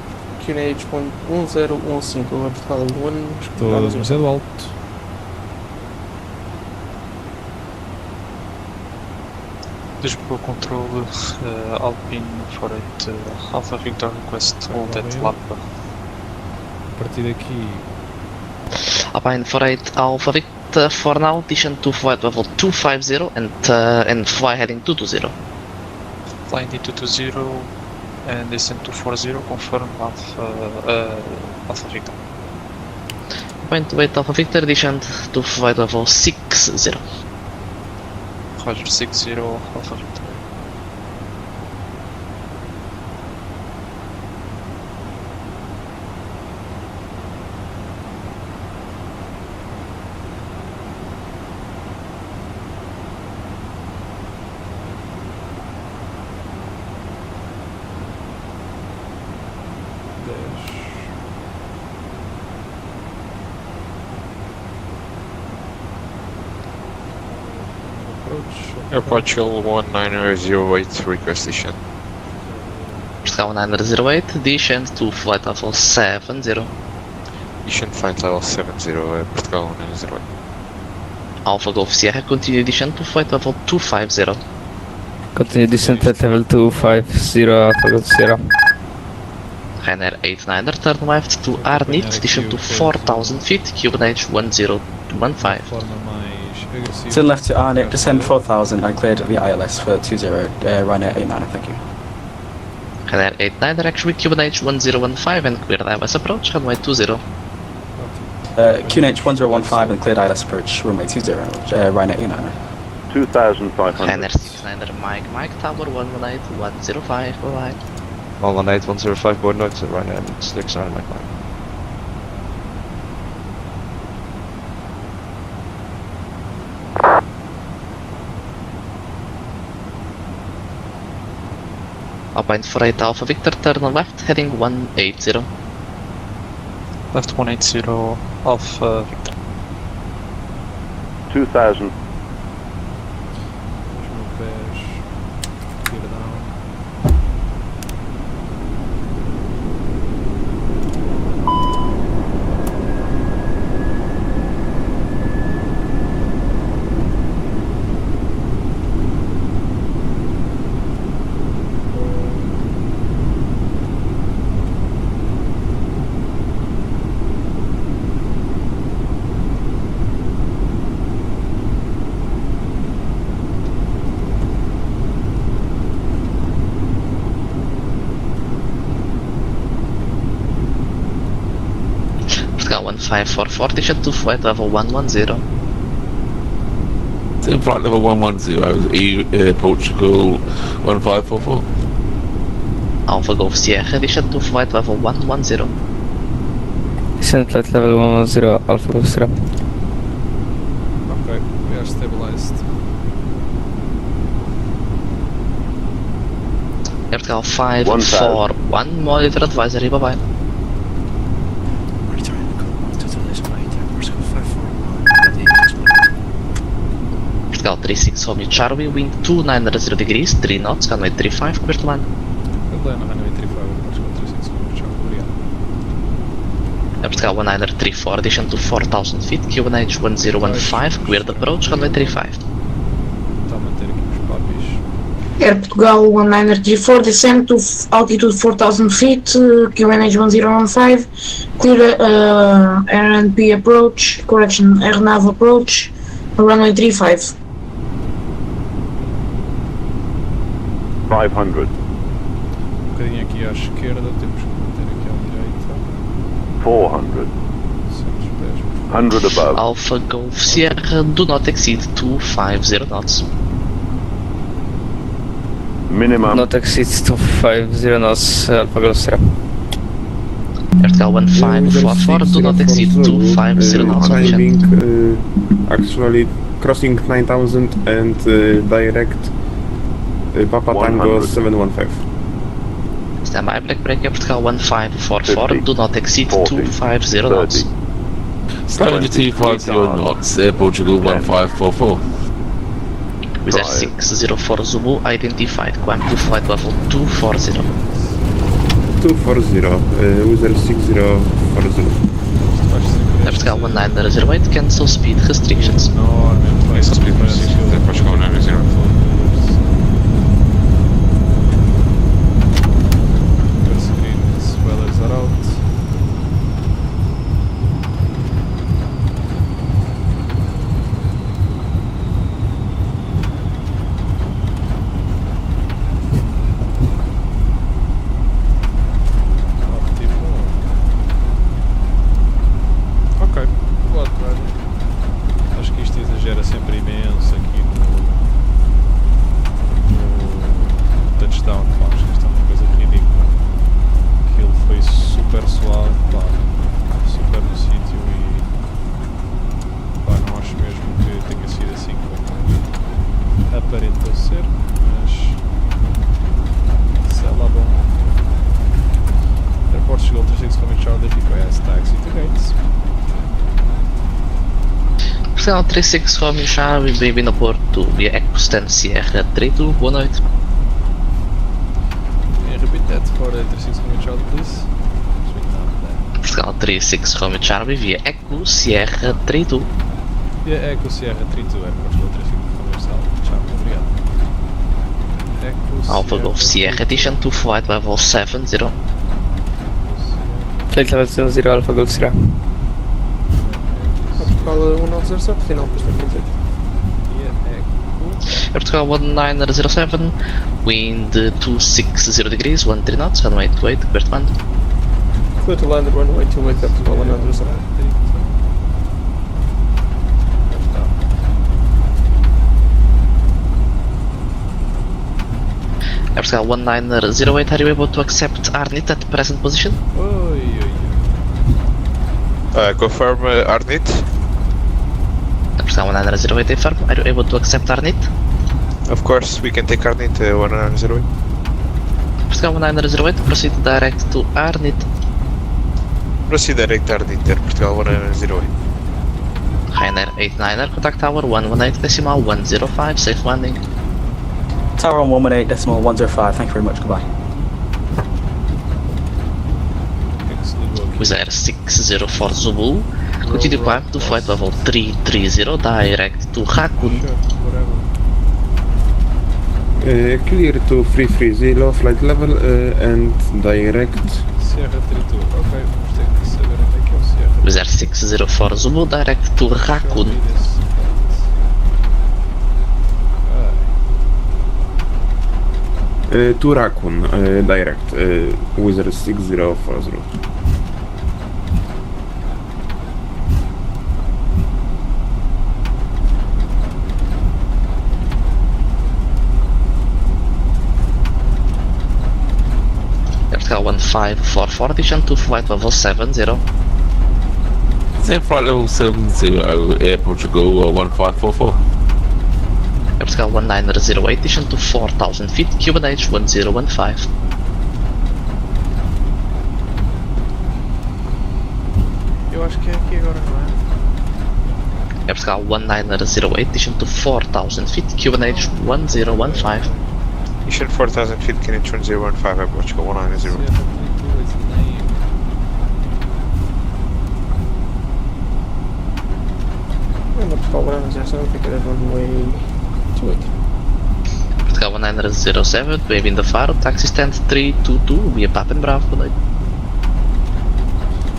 QNH 1015, Portugal 1. Estou demasiado alto. Lisboa Control, Alpine 48 Alpha Victor request hold at Lppr. A partir daqui. Alpine 48 Alpha Victor for now, descend to flight level 250 and fly heading 220. Flying D220 and descend to 40, confirm Alpha Victor. Alpine 28 Alpha Victor, descend to flight level 60. Roger, 60 Alpha Victor. Airport 1908 request descent. Portugal 1908, descend to flight level 70. Descent flight level 70, Portugal 1908. Alpha Golf Sierra, continue descent to flight level 250. Continue descent at level 250, Alpha Golf Sierra. Ryanair 89er, turn left to Arnit, descend to 4000 feet, QNH 1015. Turn left to Arnit, descend 4000 and cleared the ILS for 20, Ryanair 89, thank you. Ryanair 89er, actually QNH 1015 and cleared ILS approach, runway 20. QNH 1015 and cleared ILS approach, runway 20, Ryanair 89. 2500. Ryanair 69er, Mike, Tower 118, 105, bye-bye. 118, 105, board notes at Ryanair 69, Mike. Alpine 48 Alpha Victor, turn left, heading 180. Left 180 Alpha Victor. 2000. Portugal 1544, descend to flight level 110. Flight level 110, Portugal 1544. Alpha Golf Sierra, descend to flight level 110. Descend flight level 110, Alpha Golf Sierra. Okay, we are stabilized. Portugal 541, monitor advisory, bye-bye. Portugal 36 Romeo Charlie, wind 290 degrees, 3 knots, runway 35, clear to land. Runway 35, Portugal 36 Romeo Charlie, obrigado. Portugal 1934, descend to 4000 feet, QNH 1015, cleared approach, runway 35. Está a manter aqui os papis. Air Portugal 1934, descend to altitude 4000 feet, QNH 1015, clear RNP approach, correction, RNAV approach, runway 35. 500. Um bocadinho aqui à esquerda, temos que manter aqui à direita. 400. 100 above. Alpha Golf Sierra, do not exceed 250 knots. Minimum. Not exceed 250 knots, Alpha Golf Sierra. Portugal 1544, do not exceed 250 knots on descent. Actually crossing 9000 and direct Papa Tango 715. Standby break, Portugal 1544, 50, do not exceed 250 knots. Standard 250 knots, Portugal 1544. With 604 Zulu identified, climb to flight level 240. 240, Wizard 6040. Portugal 1908, cancel speed restrictions. Cancel speed restrictions, Portugal 908. super suave, pá, super no sítio e pá, não acho mesmo que tenha sido assim como aparenta ser, mas sei lá, bom. Airport chegou 36 Coming Charlie, request taxi to gates. Portugal 36 Romeo Charlie, bem-vindo ao Porto, via Ecostan Sierra 32, boa noite. Repeat that for 36 Coming Charlie, please. Portugal 36 Romeo Charlie, via Eco Sierra 32. Via Eco Sierra 32, Airport chegou 35 Coming Charlie, obrigado. Eco Alpha Golf Sierra Edition to flight level 70. Flight level 70, Alpha Golf Sierra. Portugal 1907, final pista 38. Portugal 1907, wind 260 degrees, 13 knots, runway 28, clear to land. Clear to land, runway 28, Portugal 1907. Portugal 1908, are you able to accept RNIT at present position? Confirm RNIT. Portugal 1908, affirm, are you able to accept RNIT? Of course, we can take RNIT 1908. Portugal 1908, proceed direct to RNIT. Proceed direct RNIT, Portugal 1908. Ryanair 89er, contact tower 118.105, safe landing. Tower on 118.105, thank you very much, goodbye. Wizz Air 604 Zulu, continue climb to flight level 330, direct to Raccoon. Clear to 330, flight level and direct. Sierra 32, ok, vamos ter que saber onde é que é o Sierra. Wizz Air 604 Zulu, direct to Raccoon. To Raccoon, direct, Wizz Air 6040. Portugal 1544, edition to flight level 70. Same flight level 70, Airport to go 1544. Portugal 1908, edition to 4000 feet, Cuban H 1015. Eu acho que é aqui agora, não é? Portugal 1908, edition to 4000 feet, Cuban H 1015. Mission 4000 feet, Kenneth 1015, Airport chegou 190. Portugal 1907, fica at runway 28. Portugal 1907, bem-vindo a Faro, taxi stand 322, via Papa and Bravo, boa noite.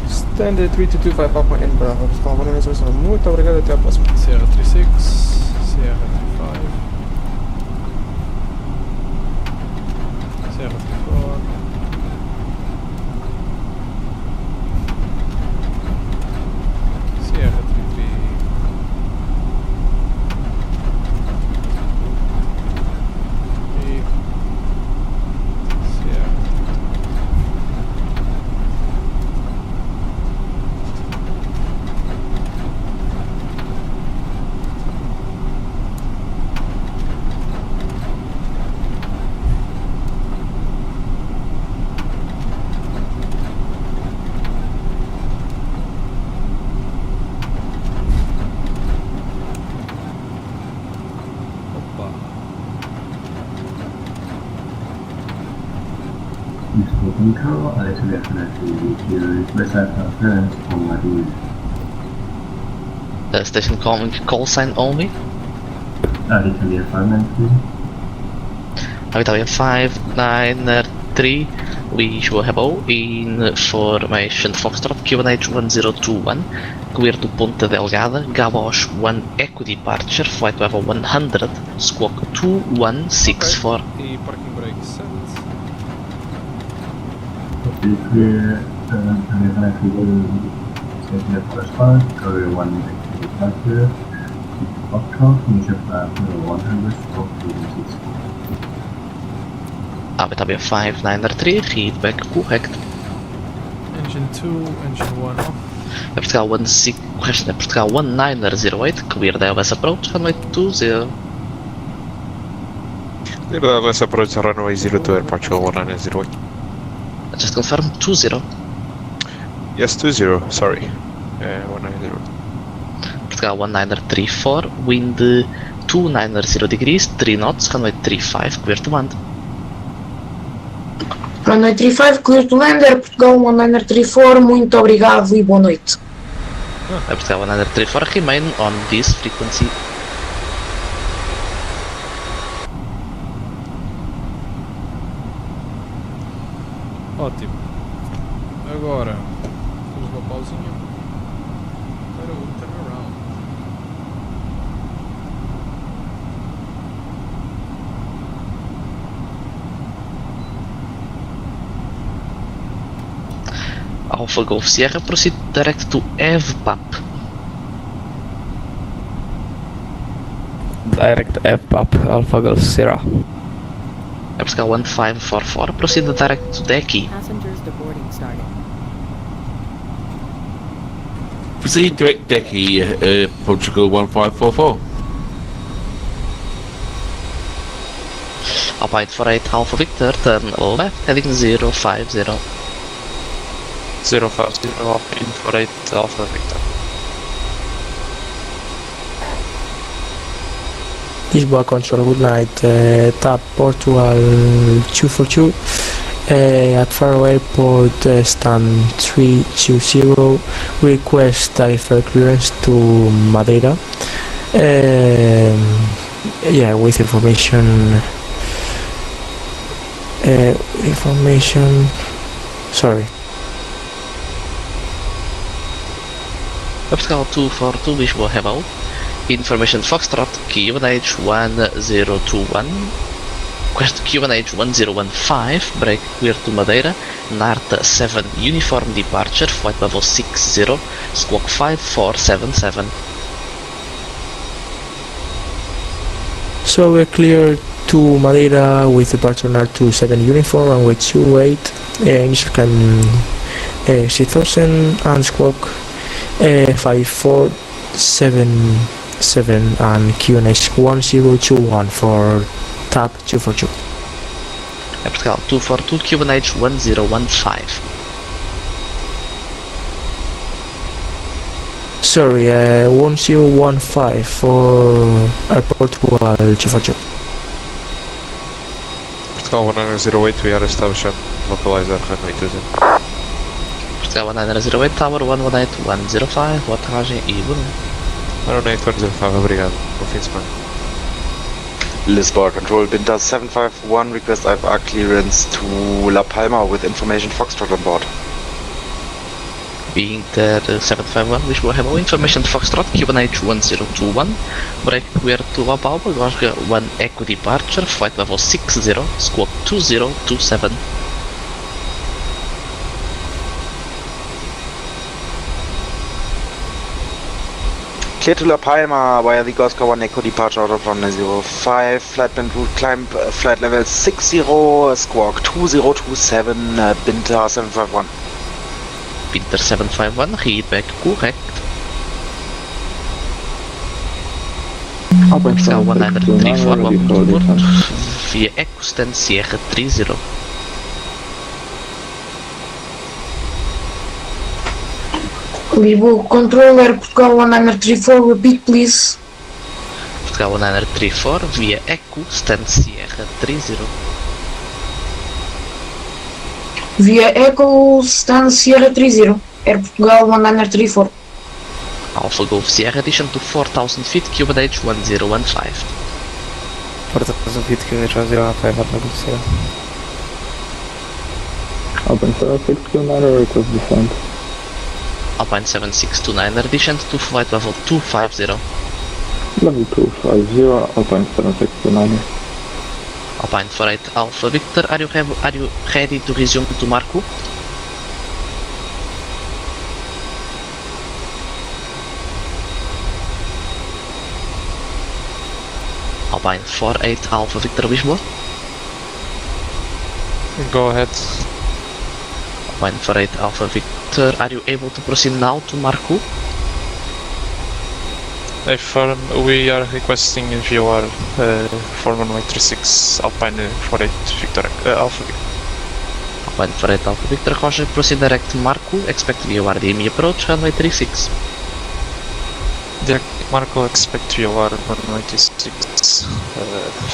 Stand 3225 Papa and Bravo, Portugal 1907, muito obrigado, até a próxima. Sierra 36, Sierra 35. Sierra 34. Sierra 33. E Sierra Control, I definitely use reset parent on my route. Station calling call sign only. Italy environment, please. Italia 593, we should have all information Foxtrot, QNH 1021, clear to Ponta Delgada, Gavos 1 Echo departure, flight level 100, squawk 2164. E parking brake set. Be clear, we will take the first part, carry 1 Echo departure, Foxtrot, initial flight level 100, squawk 2164. Italia 593, read back correct. Engine Engine 2, Engine 1 off. Portugal 1908, clear the LS approach, runway 20. Clear the LS approach, runway 02, Air Portugal 1908. Just confirm 20. Yes, 20, sorry. 190. Portugal 1934, wind 290 degrees, 3 knots, runway 35, clear to land. Runway 35, clear to land, Air Portugal 1934, muito obrigado e boa noite. Air Portugal 1934, remain on this frequency. Ótimo. Agora, temos uma pausinha para o turnaround. Alpha Golf Sierra, proceed direct to Lppt. Direct Lppt, Alpha Golf Sierra. Air Portugal 1544, proceed direct to Decky. Passengers deboarding started. Proceed direct Decky, Portugal 1544. Alpine 48 Alpha Victor, turn left, heading 050. 050, Alpine 48 Alpha Victor. Lisboa Control, good night. Tap Portugal 242 at Faro Airport, stand 320. Request tariff clearance to Madeira. Yeah, with information. Sorry. Portugal 242 Lisboa, hello. Information Foxtrot, QNH 1021. Request QNH 1015, break clear to Madeira. NARTA 7 uniform departure, flight level 60, squawk 5477. So we're clear to Madeira with departure NARTA 7 uniform, runway 28. Initial climb 3000 and squawk 5477 and QNH 1021 for TAP 242. Portugal 242 QNH 1015. Sorry, 1015 for Airport 242. Portugal 1908, we are establishing localizer runway 20. Portugal 1908, Tower 118105, boa aterragem e boa noite. 18105, obrigado. Bom fim de semana. Lisboa Control, Binter 751, request IFR clearance to La Palma with information Foxtrot on board. Binter 751, Lisboa Hello, information Foxtrot, QNH 1021, break clear to La Palma, Glasgow 1 Echo departure, flight level 60, squawk 2027. Clear to La Palma via the Glasgow 1 Echo departure out of runway 05, flight band route climb flight level 60, squawk 2027, Binter 751. Binter 751, read back correct. Portugal 1934, welcome to board via Echo stand Sierra 30. Lisboa Control, Air Portugal 1934, repeat please. Portugal 1934 via Echo stand Sierra 30. Via Echo stand Sierra 30, Air Portugal 1934. Alpha Golf Sierra addition to 4000 feet, QNH 1015. 4000 feet, QNH 1015, Alpha Golf Sierra. Alpine 7629, request descent. Alpine 7629, addition to flight level 250. Level 250, Alpine 7629. Alpine 48 Alpha Victor, are you ready to resume to Marco? Alpine 48 Alpha Victor Lisboa. Go ahead. Alpine 48 Alpha Victor, are you able to proceed now to Marku? Firm, we are requesting VOR for 136 Alpine 48 Victor Alpha Victor. Alpine 48 Alpha Victor, Roger, proceed direct to Marku, expect VOR DME approach, runway 36. Direct Marco, expect VOR 196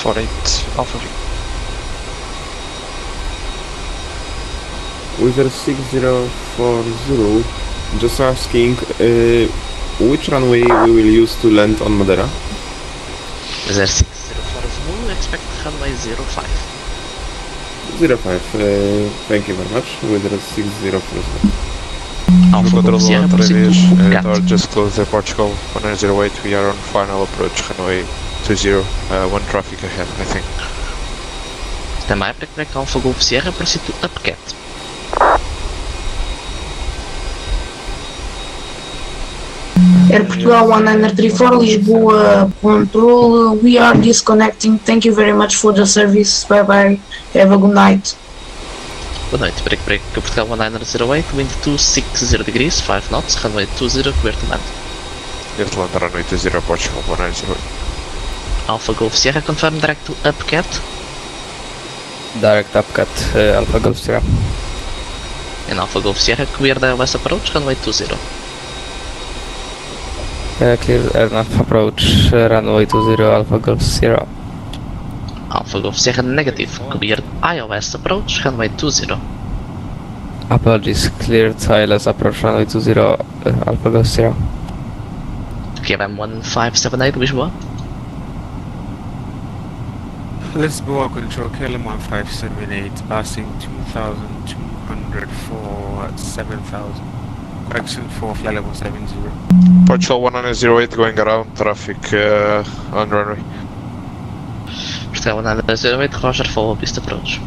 48 Alpha Victor. Wizard 6040, just asking which runway we will use to land on Madeira? Wizard 6040, expect runway 05. 05, thank you very much. Wizard 6040. Alpha Golf Sierra, proceed to just close the Portugal 108, we are on final approach, runway 20, one traffic ahead, I think. Stand by, break Alpha Golf Sierra, proceed to Upcat. Air Portugal 1934, Lisboa control, we are disconnecting, thank you very much for the service, bye bye, have a good night. Good night, break Portugal 1908, wind 260 degrees, 5 knots, runway 20, clear to land. Clear to land, runway 20, Portugal 190. Alpha Golf Sierra, confirm direct to Upcat. Direct Upcat, Alpha Golf Sierra. In Alpha Golf Sierra, clear the west approach, runway 20. Clear enough approach, runway 20, Alpha Golf Sierra. Alpha Golf Sierra negative, clear ILS approach, runway 20. Apologies, cleared ILS approach, runway 20, Alpha Golf Sierra. KLM 1578, Lisboa. Lisboa control, KLM 1578, passing 2,200 for 7,000. Correction for flight level 70. Portugal 1908 going around, traffic on runway. Portugal 1908, Roger, follow piste approach.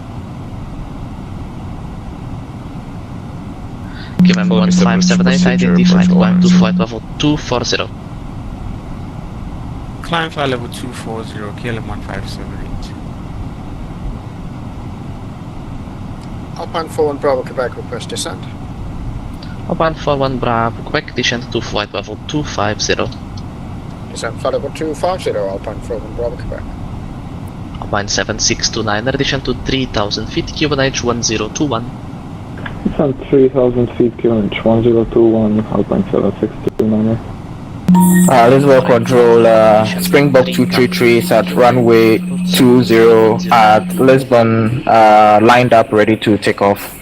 KLM 1578, identified, climb to flight level 240. Climb flight level 240, KLM 1578. Alpine 41 Bravo Quebec, request descent. Alpine 41 Bravo Quebec, descend to flight level 250. Descent flight level 250, Alpine 41 Bravo Quebec. Alpine 7629er, descend to 3000 feet, QNH 1021. Descent 3000 feet, QNH 1021, Alpine 7629er. Lisboa control, Springbok 233 is at runway 20 at Lisbon, lined up, ready to take off.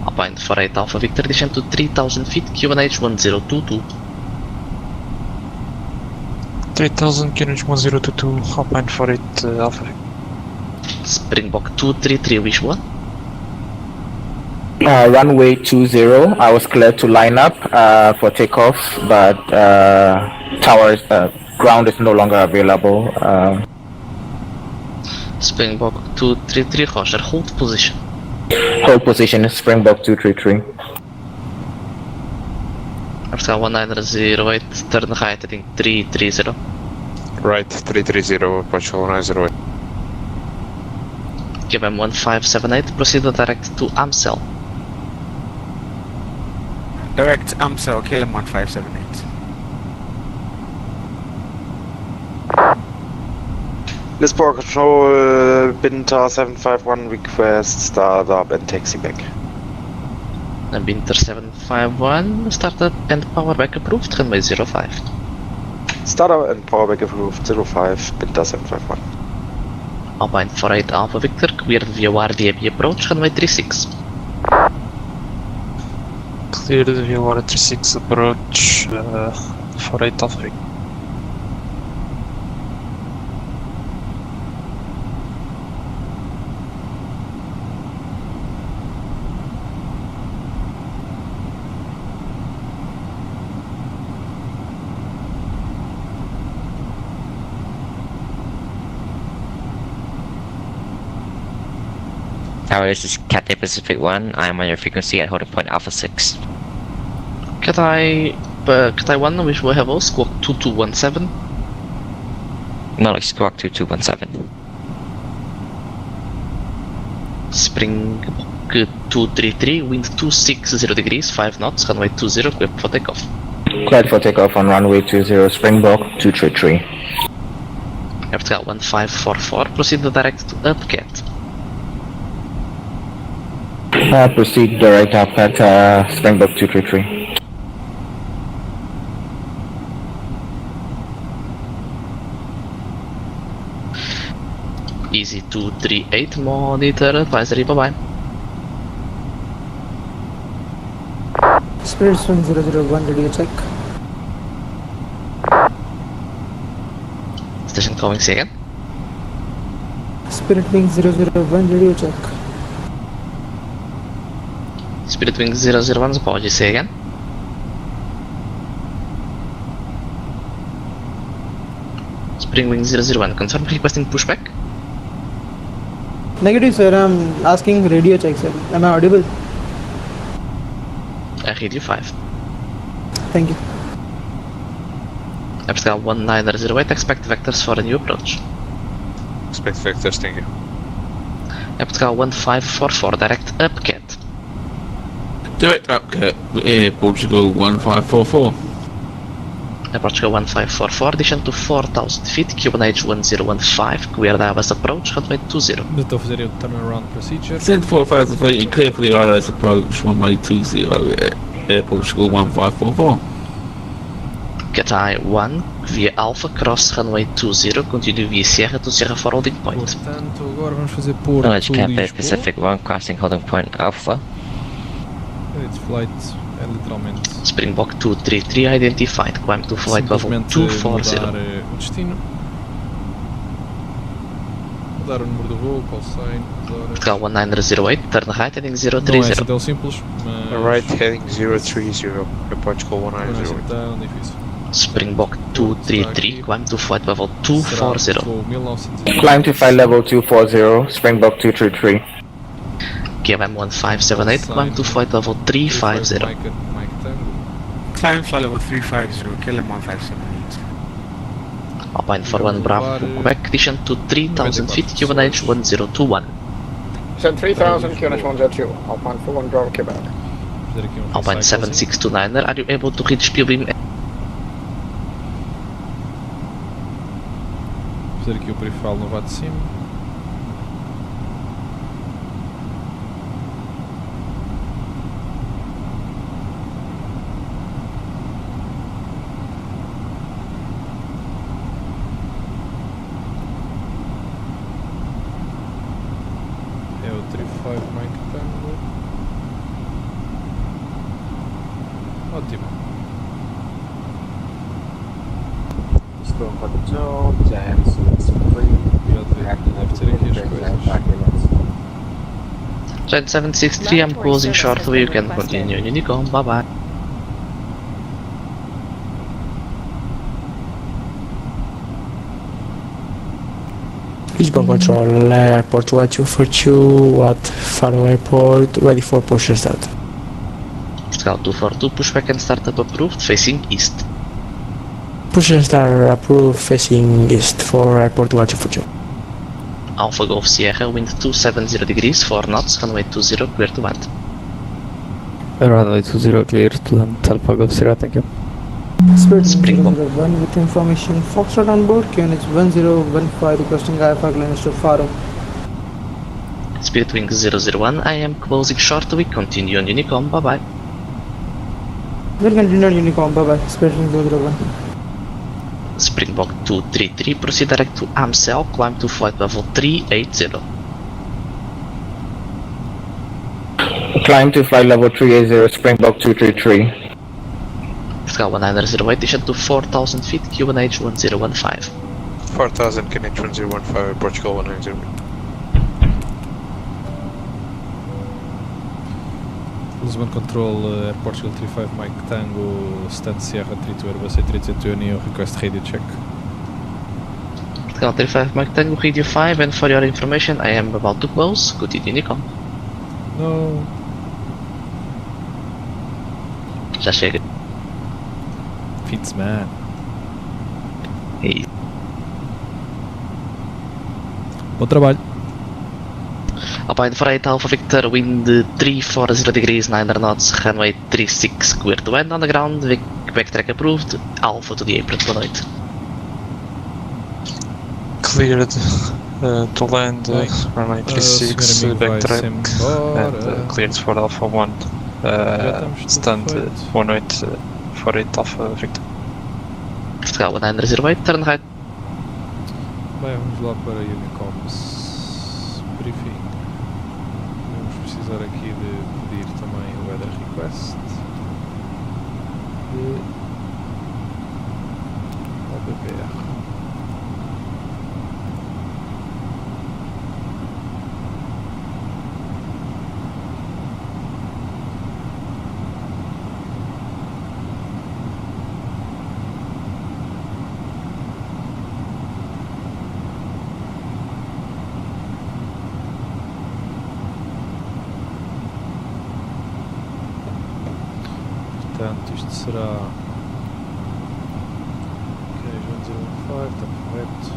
Alpine 48 Alpha Victor, descend to 3000 feet, QNH 1022. 3000 QNH 1022, Alpine 48 Alpha Victor. Springbok 233 Lisboa. Runway 20, I was cleared to line up for takeoff, but tower ground is no longer available. Springbok 233, Roger, hold position. Hold position, Springbok 233. Portugal 1908, turn right, I think 330. Right, 330, Portugal 1908. KLM 1578, proceed direct to Amstel. Direct Amstel, KLM 1578. Lisboa control, Binter 751, request start up and taxi back. Binter 751, startup and power back approved, runway 05. Startup and power back approved, 05, Binter 751. Alpine 48 Alpha Victor, cleared via RDAB approach, runway 36. Cleared via 36 approach, 48 Alpha Victor. Tower, this is Cathay Pacific 1. I am on your frequency at holding point Alpha 6. Cathay 1, which will have all squawk 2217. No, like squawk 2217. Springbok 233, wind 260 degrees, 5 knots, runway 20, clear for takeoff. Cleared for takeoff on runway 20, Springbok 233. Vertical 1544, proceed direct to Lppt. Proceed direct up at Springbok 233. Easy 238, monitor advisory, bye bye. Spirit Swing 001, radio check. Station calling, say again. Spirit Wing 001, radio check. Spirit Wing 001, apologies, say again. Spring Wing 001, confirm requesting pushback. Negative, sir. I'm asking radio check, sir. Am I audible? I read you 5. Thank you. Vertical 1908, expect vectors for a new approach. Expect vectors, thank you. Vertical 1544, direct Lppt. Direct Lppt, Air Portugal 1544. Air Portugal 1544, descend to 4000 feet, QNH 1015, clear the ILS approach, runway 20. Estou a fazer o turnaround procedure. Send 4000 feet and clear for the ILS approach, runway 20, Air Portugal 1544. Get I-1 via Alpha, cross runway 20, continue via Sierra to Sierra for holding point. Portanto, agora vamos fazer Porto Knowledge Cafe Lisboa. Pacific 1, crossing holding point Alpha. Its flight é literalmente Springbok 233 identified, climb to flight level 240. mudar o destino, mudar o número do voo, call sign, Vertical 1908, turn right heading 030. Não é tão simples, mas Right heading 030, Air Portugal não é 1908. assim tão difícil. Springbok 233, climb to flight level 240. Climb to flight level 240, Springbok 233. KLM 1578, climb to flight level 350. Climb flight level 350, KLM 1578. Alpine 41 Bravo, Quebec, descend to 3000 feet, QNH 1021. Descend 3000, QNH 102, Alpine 41 Bravo, Quebec. Alpine 7629er, are you able to reach PBM? Fazer aqui o prefal no Vatsim. É o 35 Mike Tango. Ótimo. Estou com o Joe, James, Deve ter aqui as coisas. Jet 763, I'm closing shortly, you can continue Unicom, bye bye. Lisbon Control, Airport 1242 at Faro Airport, ready for push and start. Vertical 242, pushback and startup approved, facing east. Push and start approved, facing east for Airport 1242. Alpha Golf Sierra, wind 270 degrees, 4 knots, runway 20, clear to land. Runway 20 clear to land, Alpha Golf Sierra, thank you. Spirit 001 with information, Foxtrot on board, QNH 1015 requesting Alpha clearance to Faro. Spirit Wing 001, I am closing shortly, continue on Unicom, bye bye. We'll continue on Unicom, bye bye, Spirit Wing 001. Springbok 233, proceed direct to Amstel, climb to flight level 380. Climb to flight level 380, Springbok 233. Vertical 1908, descend to 4000 feet, QNH 1015. 4000, QNH 1015, Portugal 190. Lisbon Control, Air Portugal 35 Mike Tango, Stand Sierra 32 Airbus A321NEO, request radio check. Vertical 35 Mike Tango, radio 5, and for your information, I am about to close, continue Unicom. No. Já chega. Fitzman. Hey. Bom trabalho. Alpine 48 Alpha Victor, wind 340 degrees, 9 knots, runway 36, clear to land on the ground, backtrack approved, Alpha to the apron, boa noite. Cleared to land, runway 36, backtrack, and cleared for Alpha 1. Stand, boa noite, 48 Alpha Victor. Portugal 1908, turn right. Bem, vamos lá para Unicoms Briefing. Vamos precisar aqui de pedir também o weather request de Lppr. Portanto, isto será OK, 105, está correto.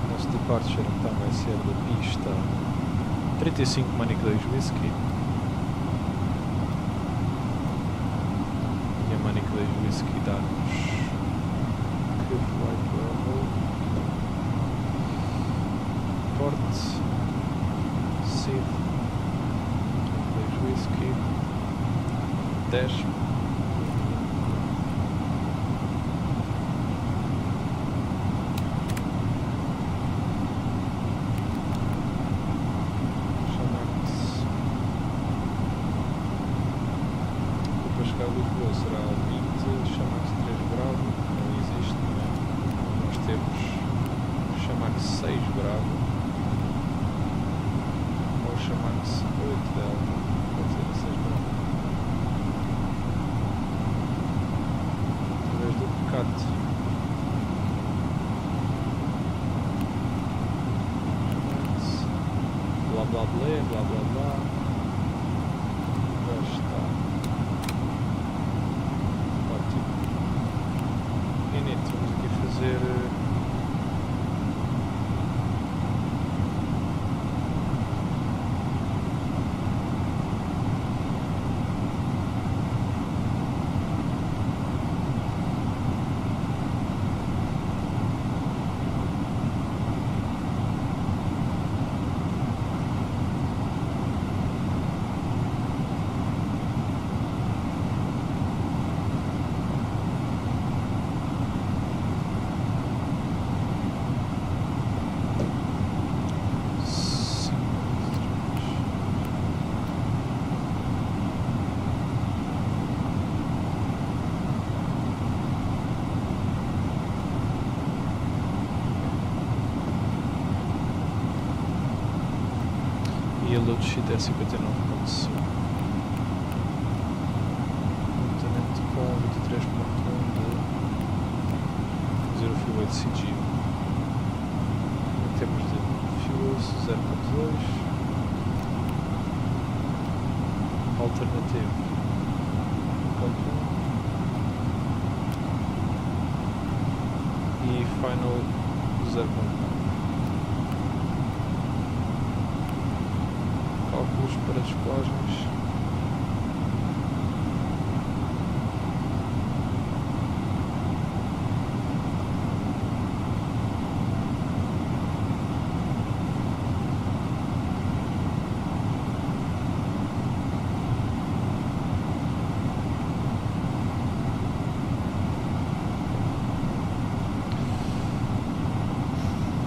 O nosso departure então vai ser da pista 35 Manic 2 Whisky. E a Manic 2 Whisky dá-nos que flight level, port, seed, 2 Whisky, 10. Para chegar a Lisboa será 20, chama-se 3 Bravo, não existe, não é? Nós temos chama-se 6 Bravo, ou chama-se 8 Delta, pode ser a 6 Bravo. Através do Lppt. Chama-se blá blá blá, blá blá blá. Já está. Init, vamos aqui fazer e a load sheet é 59.5. Juntamente com 23.1 de Zero Fuel HCG. Em termos de fuels, 0.2. Alternative 1.1. E final 0.9. Cálculos para descolagens.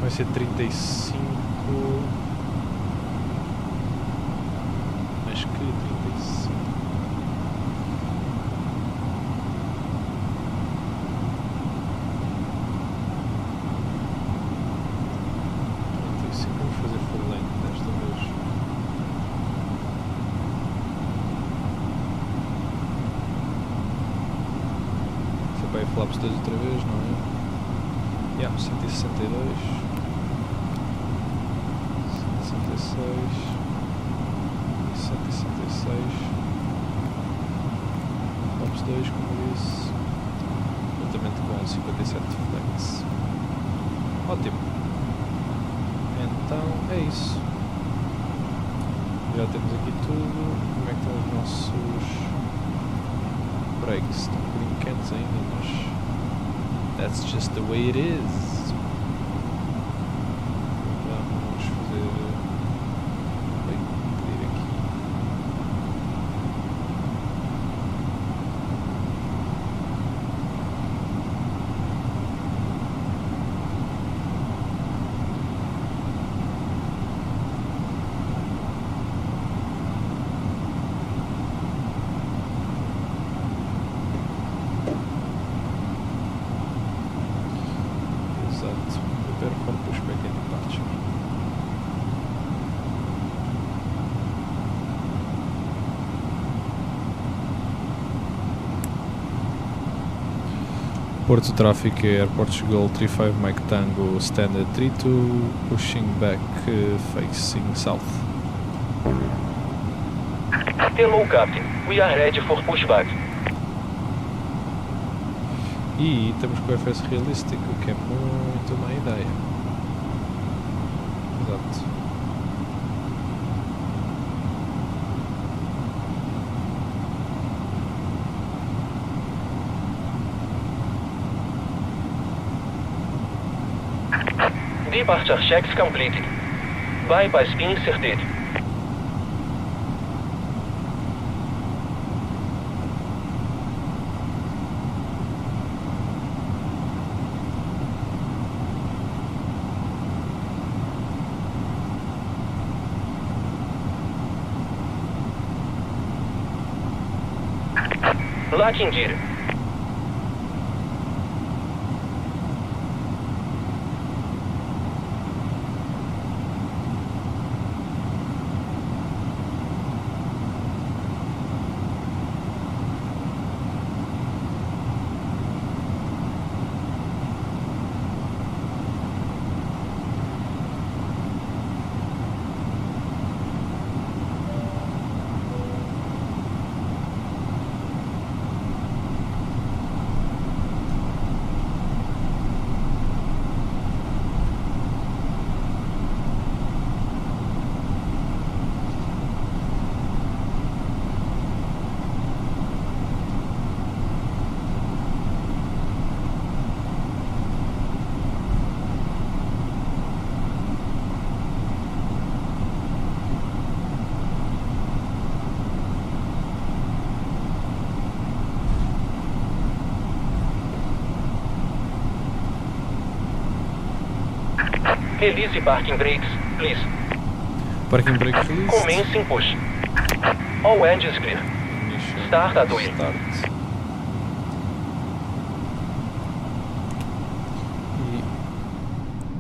Vai ser 35. Acho que 35. Vamos fazer full length desta vez. Você vai flaps 2 outra vez, não é? Yeah, 162. 166 e 166, flaps 2, como disse, juntamente com 57 flex. Ótimo, então é isso. Já temos aqui tudo. Como é que estão os nossos brakes? Estão um bocadinho quentes ainda, mas that's just the way it is. Vamos fazer pedir aqui. Prepare for pushback and departure. Porto Traffic Airport Portugal 35 Mike Tango Standard 32 pushing back facing south. Hello Captain, we are ready for pushback. E estamos com o FS realístico, que é muito má ideia. Exato. Departure checks completed. Bypass inserted. Locking gear. Release parking brakes, please. Parking brake release. Commencing push. All engines clear. Start at wheel. Start.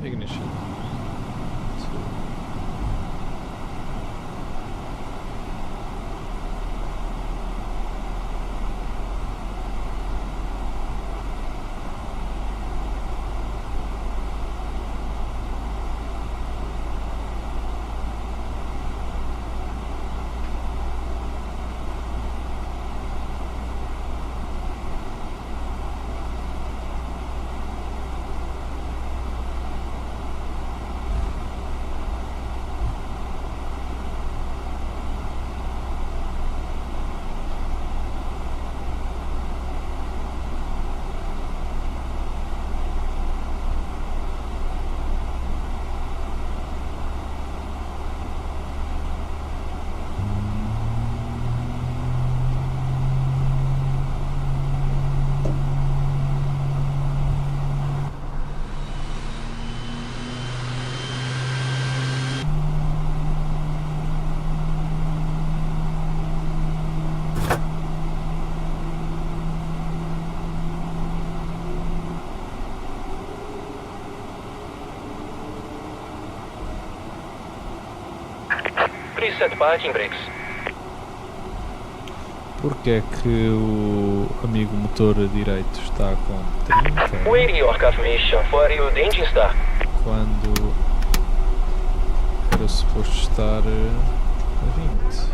E ignition. Preset parking brakes. Porque é que o amigo motor direito está com 30? Waiting your confirmation for your engine start. Quando era suposto estar a 20.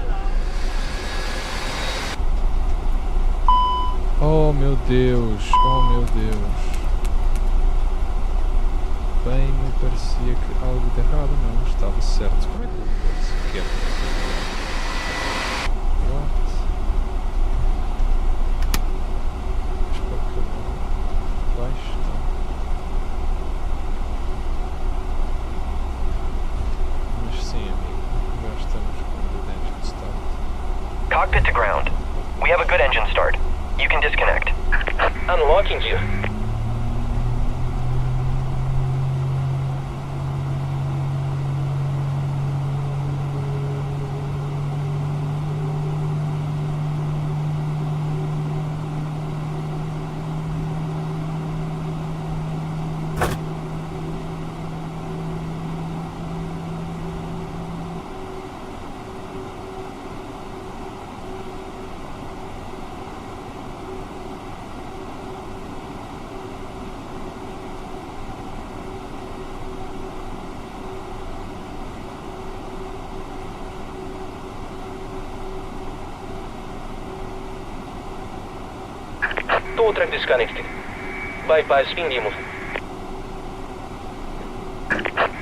Oh meu Deus, oh meu Deus. bem me parecia que algo de errado não estava certo. Como é que eu sequer? What? Espero que eu não baixe, não. Mas sim, amigo, já estamos com o good engine start. Cockpit to ground. We have a good engine start. You can disconnect. Unlocking gear. Tow truck disconnected. Bypass ping removed.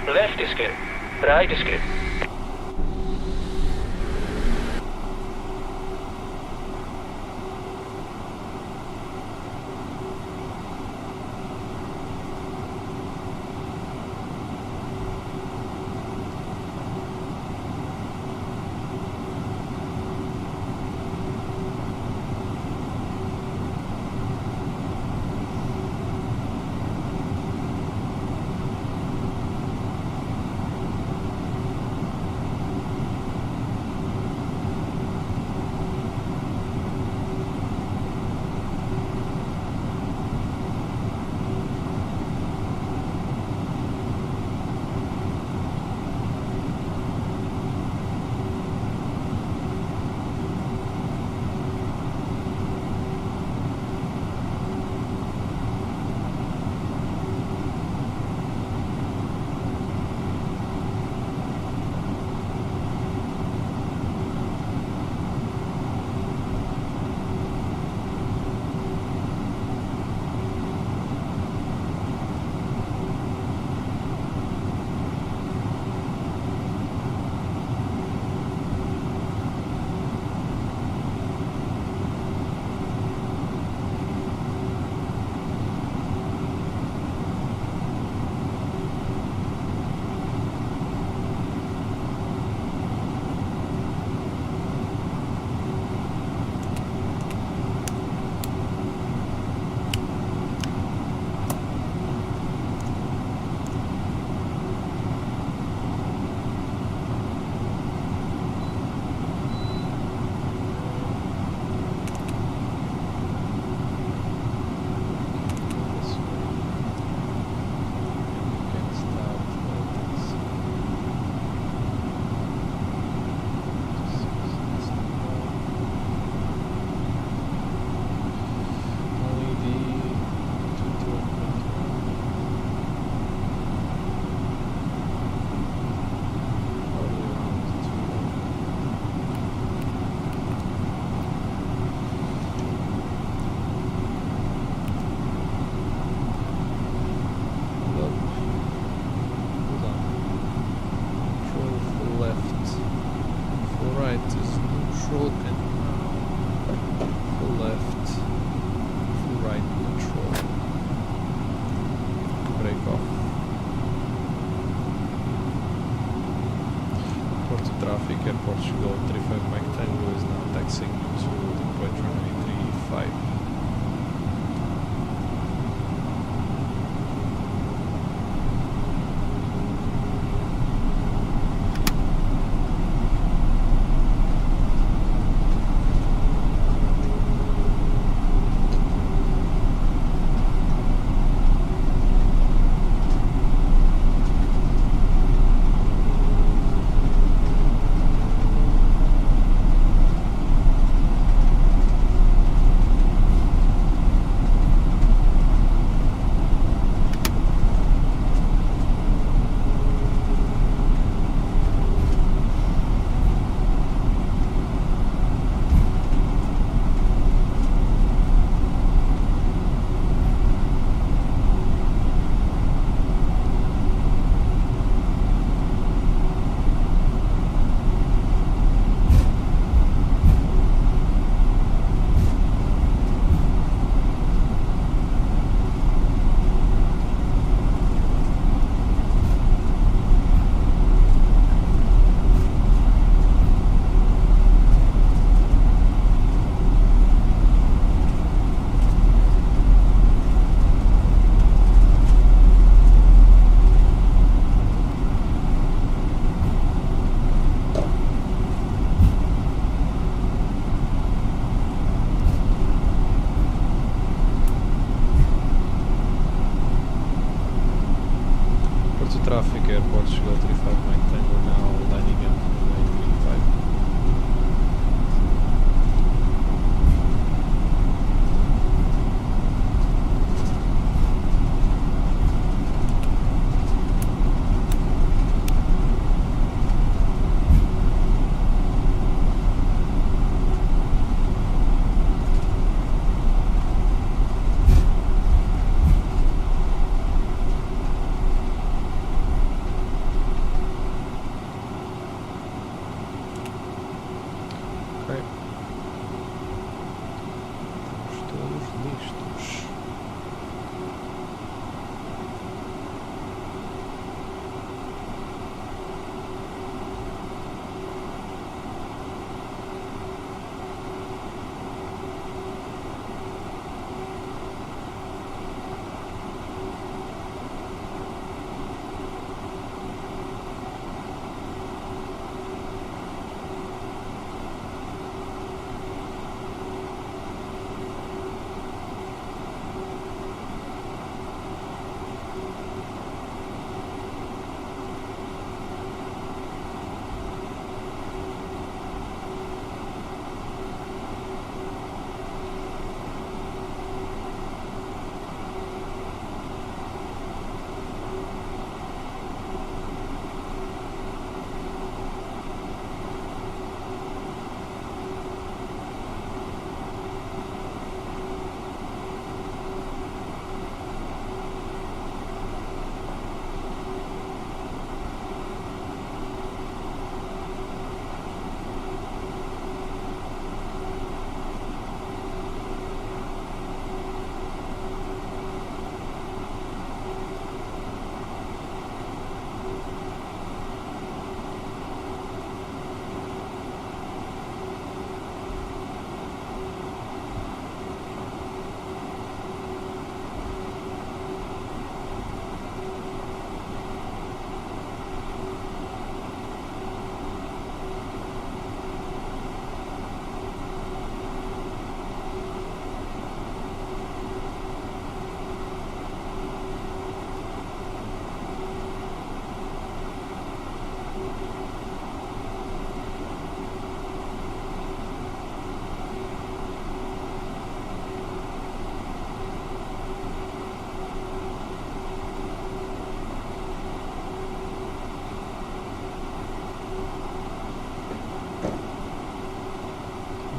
Left is clear. Right is clear. Portugal 35 Mike Tango now landing at runway 35.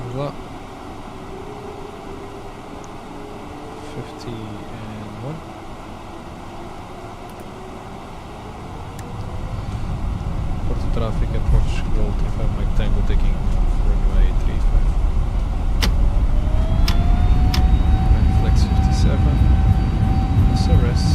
Vamos lá. 50 and 1. Porto Traffic at Portugal 35 Mike Tango taking runway 35. Flex 57. SRS.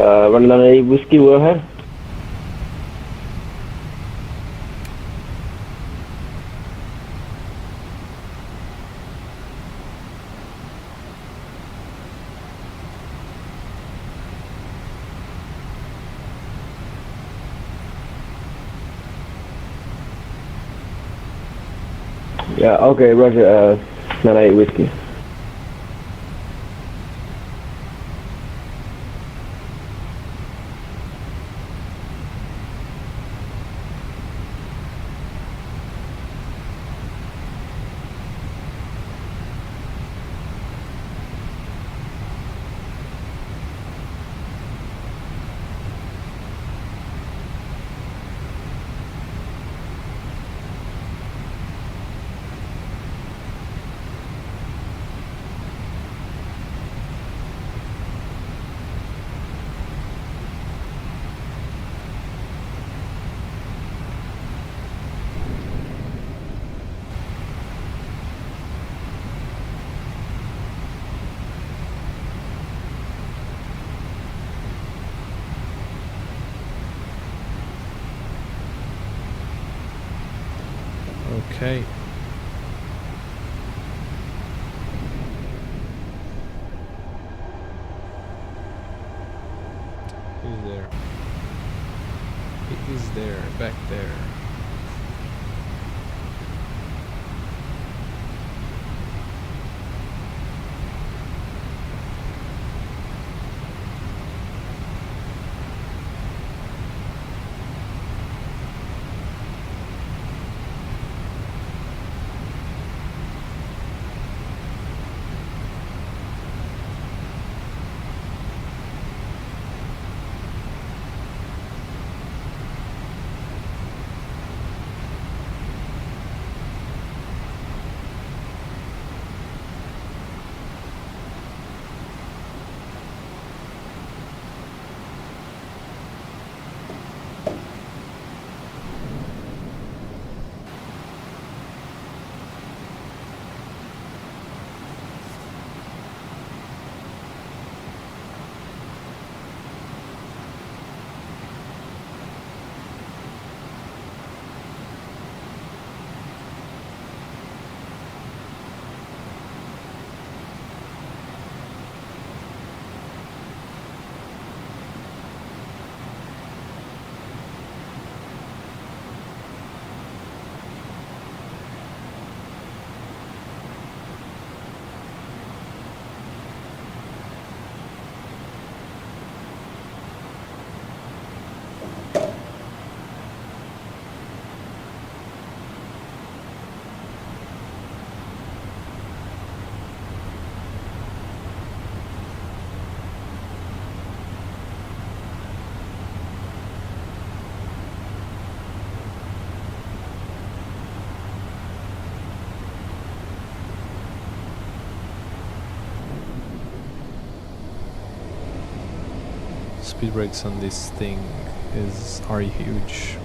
198 Whiskey, go ahead. Yeah, okay, roger, 98 Whiskey. Okay. Who's there? He is there, back there. Speed brakes on this thing are huge.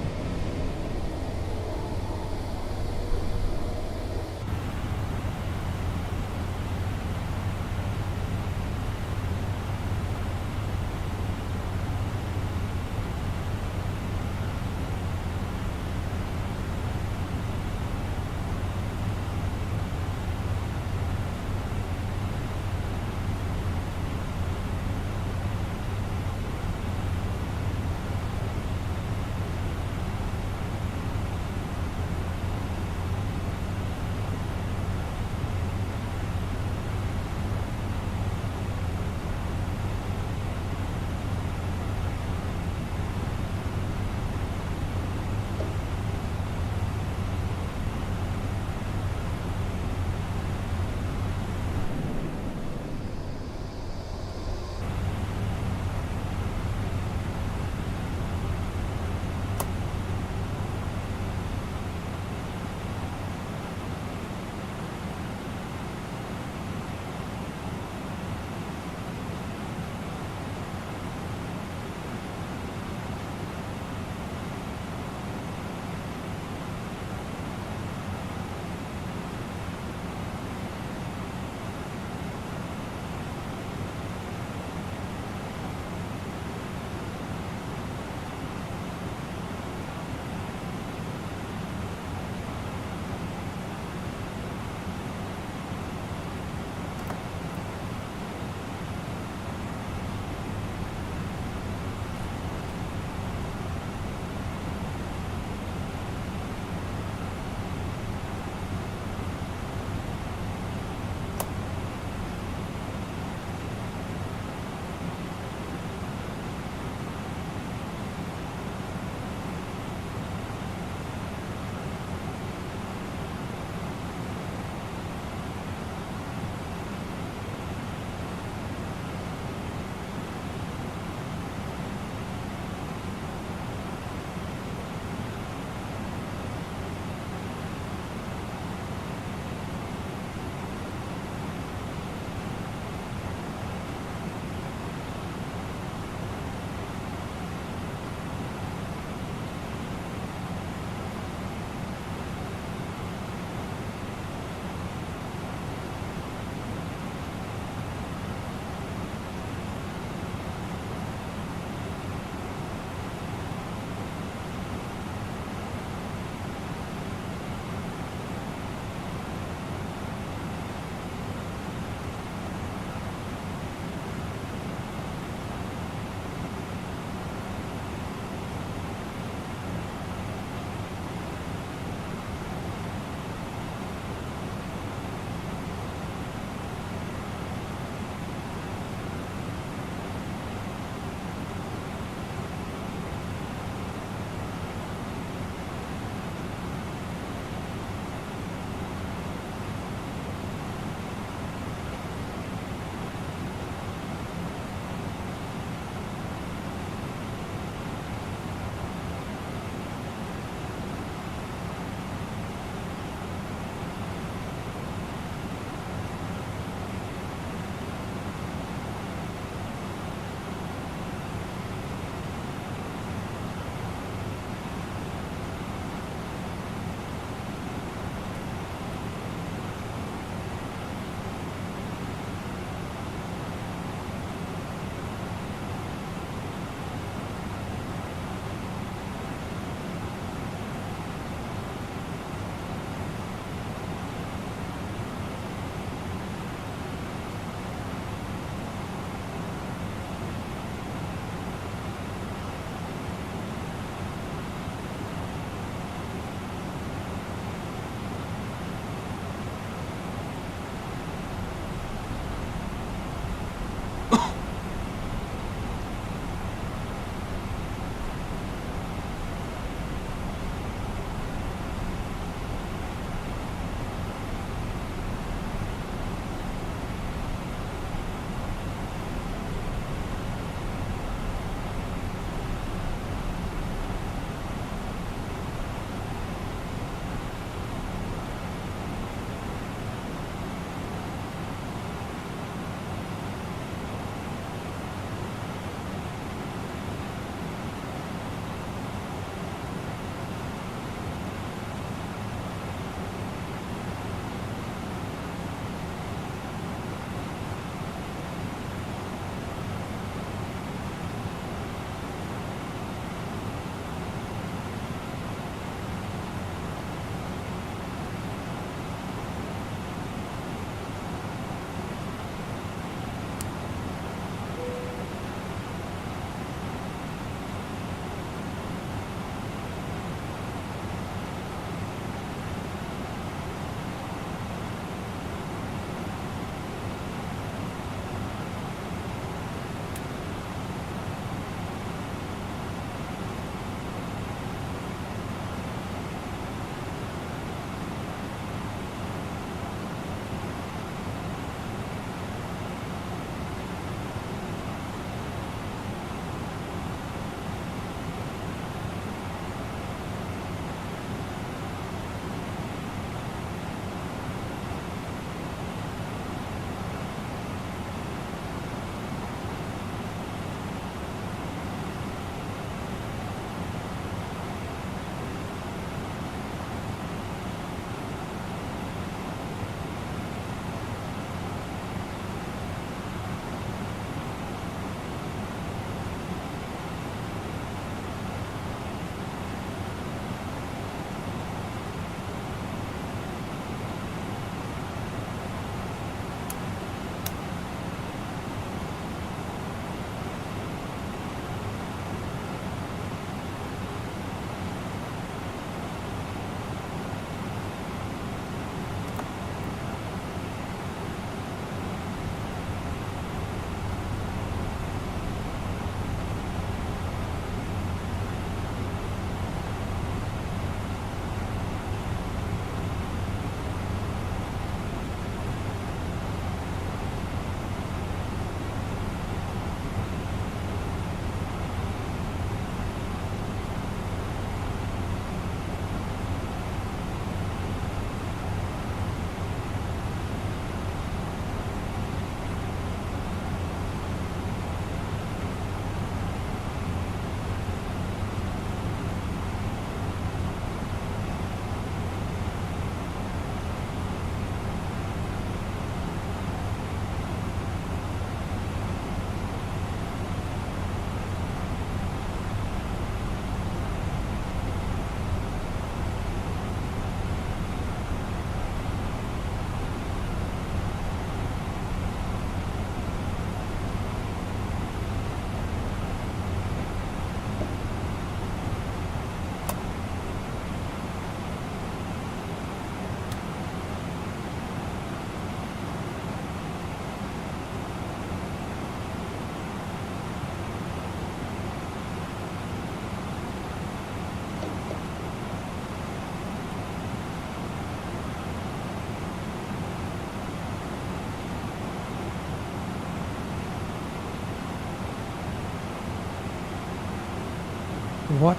What?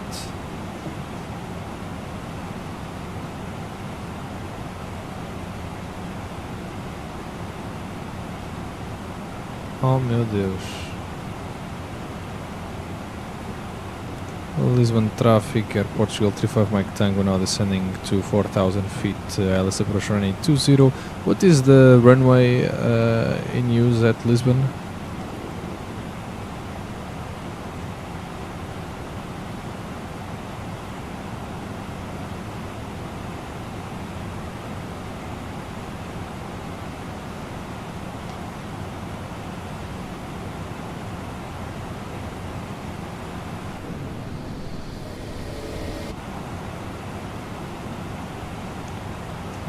Oh meu Deus. Lisbon traffic, Air Portugal 35 Mike Tango now descending to 4,000 feet, ILS approach runway 20. What is the runway in use at Lisbon?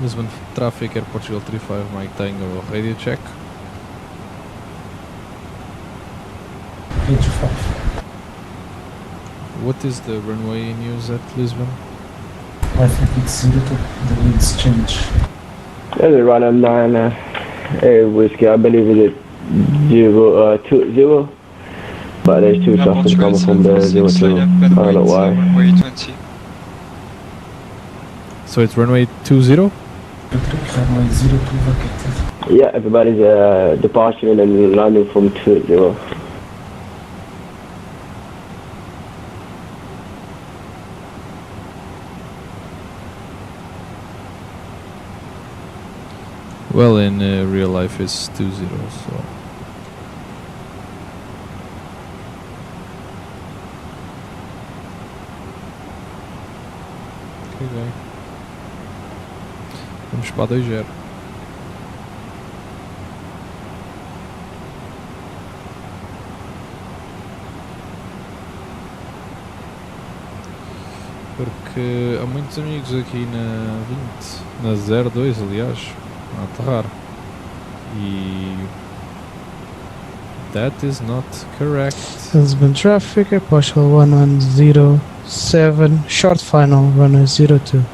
Lisbon traffic, Air Portugal 35 Mike Tango, radio check. Radio 5. What is the runway in use at Lisbon? I think it's 02, the winds change. There's a runner 9 whiskey, I believe it is 20, but there's two traffic coming from the 02, I don't know why. So it's runway 20? Runway 02 vacated. Yeah, everybody's departing and landing from 20. Well, in real life it's 20, so... Ok. Vamos para 2-0. Porque há muitos amigos aqui na 20, na 02 aliás, a aterrar. E... that is not correct. Lisbon traffic, Air Portugal 1107, short final, runway 02.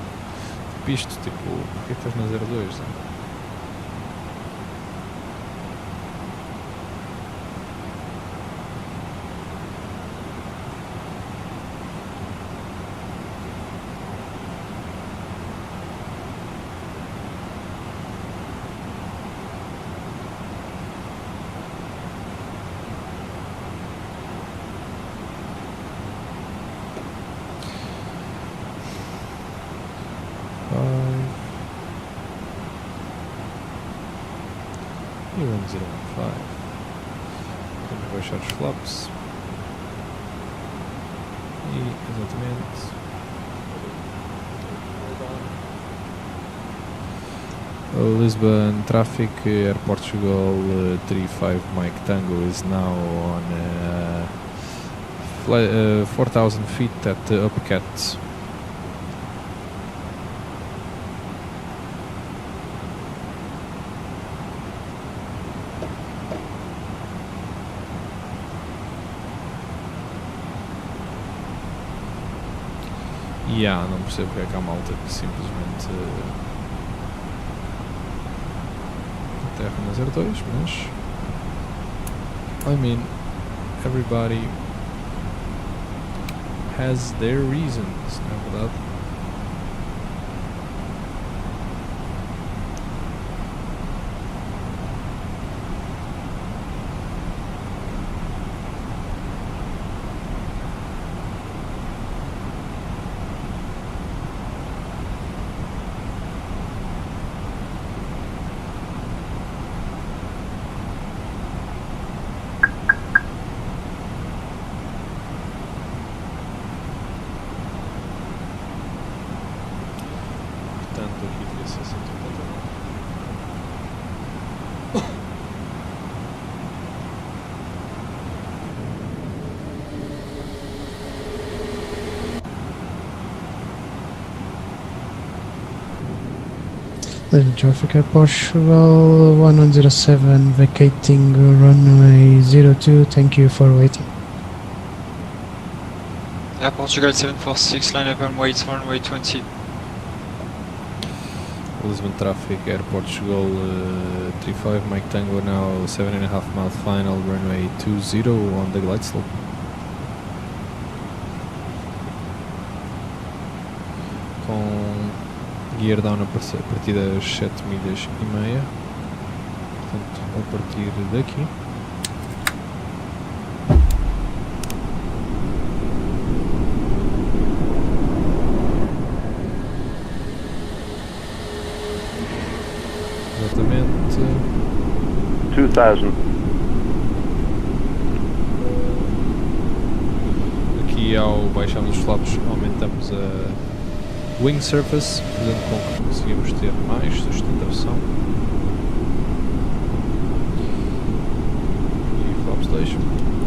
Isto, tipo, porque estás na 02, não? E 1015. Vamos baixar os flaps. E exatamente. Lisbon traffic, Air Portugal 35 Mike Tango is now on 4,000 feet at Lppt. Não percebo porque é que há malta que simplesmente aterra na 02, mas I mean, everybody has their reasons, não é verdade? Lisbon traffic, Air Portugal 1107, vacating runway 02, thank you for waiting. Air Portugal 746, line up and wait, runway 20. Lisbon traffic, Air Portugal 35 Mike Tango now 7.5 mile final, runway 20 on the glide slope. Gear down a partir das 7 milhas e meia. Portanto, a partir daqui. Exatamente. 2000. Aqui ao baixarmos os flaps aumentamos a wing surface, fazendo com que conseguimos ter mais sustentação. E flaps 2,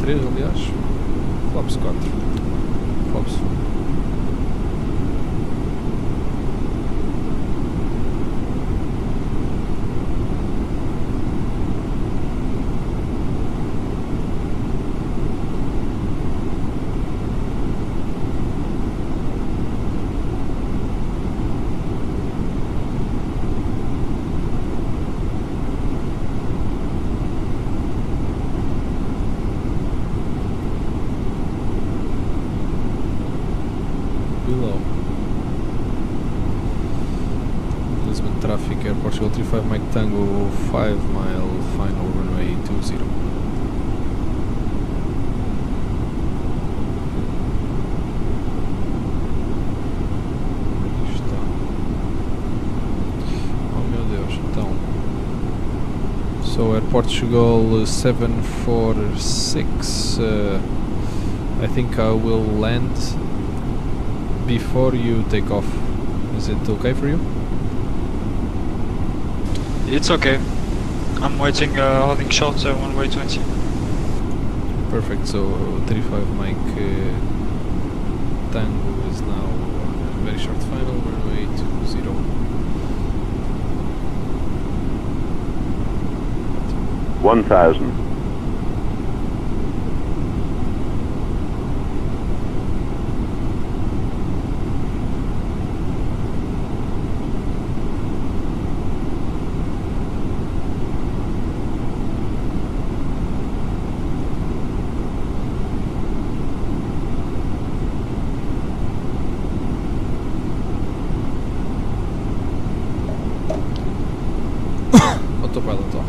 3 aliás, flaps 4, flaps 1. Traffic Air Portugal 35 Mike Tango 5 mile final runway 20. Está. Oh meu Deus, então. So Air Portugal 746 I think I will land before you take off. Is it okay for you? It's okay. I'm waiting, holding short, runway 20. Perfect, so 35 Mike Tango is now on a very short final, runway 20. 1000. Autopilot off.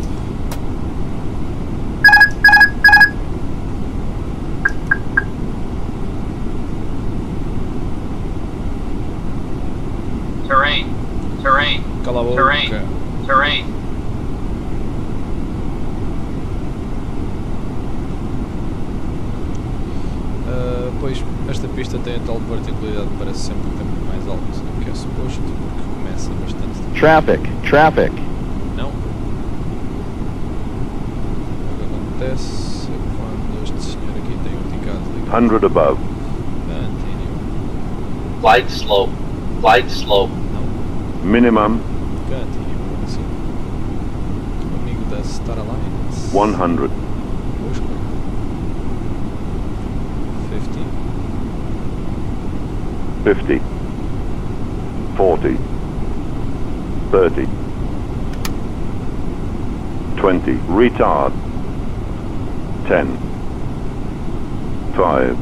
Terrain. Cala a boca. Terrain. Pois, esta pista tem a tal particularidade, parece sempre um tempo mais alto do que é suposto, porque começa bastante. Traffic. Não. O que acontece quando este senhor aqui tem um indicado ligado. 100 above. Continue. Glide slow. Minimum. Continue, assim. O amigo da Star Alliance. 100. Busca. 50. 40. 30. 20. Retard. 10. 5.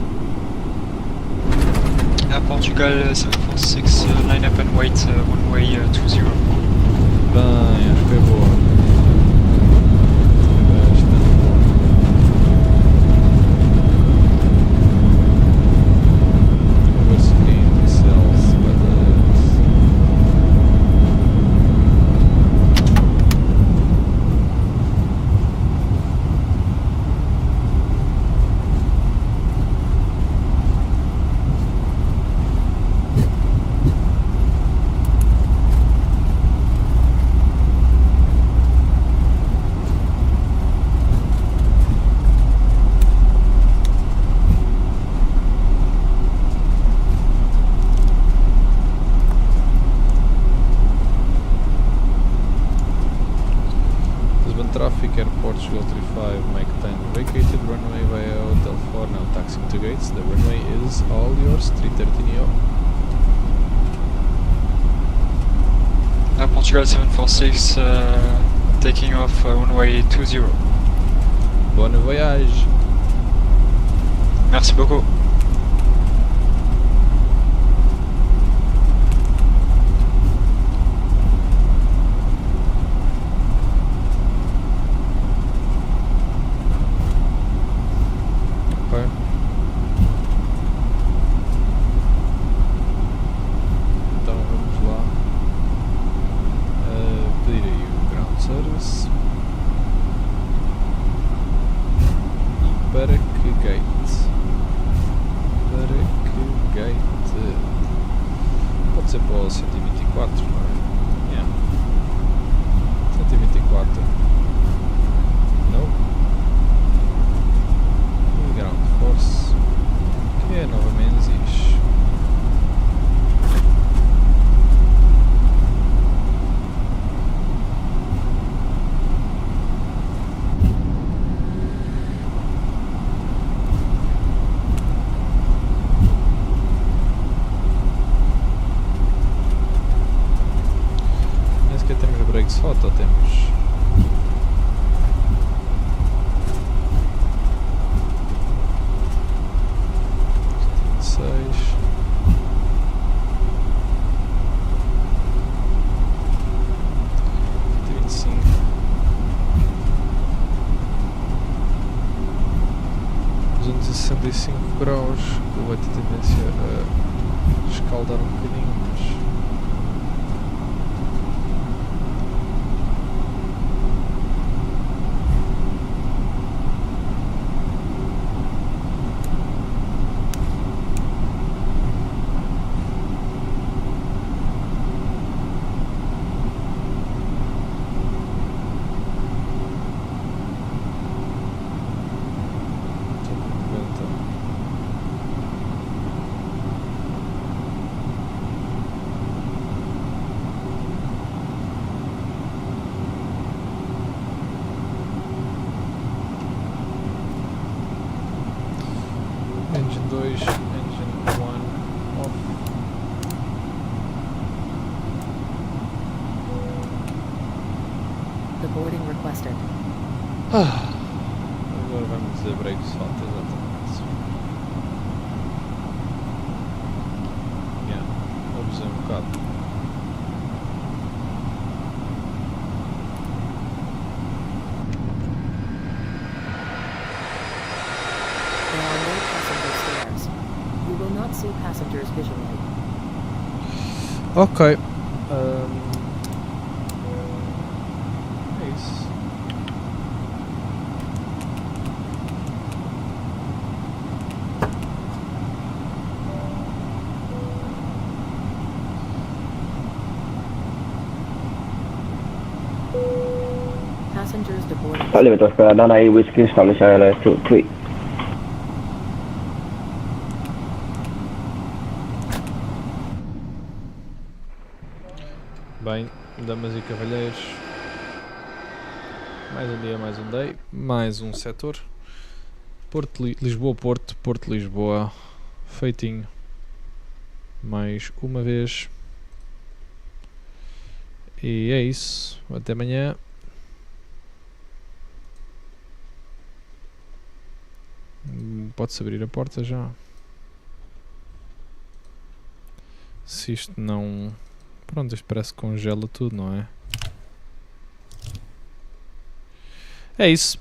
Portugal 746, line up and wait, runway 20. Bem, acho que foi boa. Traffic Air Portugal 35 Mike Tango vacated runway via Hotel 4, now taxiing to gates. The runway is all yours, 330NEO. Portugal 746, taking off runway 20. Bon voyage. Merci beaucoup. fixo hot ou temos? Graus, que vai ter tendência a escaldar um bocadinho, mas... Engine 2, Engine 1 off. The boarding requested. Agora vamos dizer break salt, exatamente. Vamos um bocado. See passengers visually. Ok. É isso. Passengers deported. Lppt espera, dá aí whisky, establish ILS 23. Bem, damas e cavalheiros, mais um dia, mais um day, mais um setor. Lisboa-Porto, Porto-Lisboa, feitinho. Mais uma vez. E é isso. Até amanhã. Pode-se abrir a porta já. Se isto não... Pronto, isto parece que congela tudo, não é? É isso.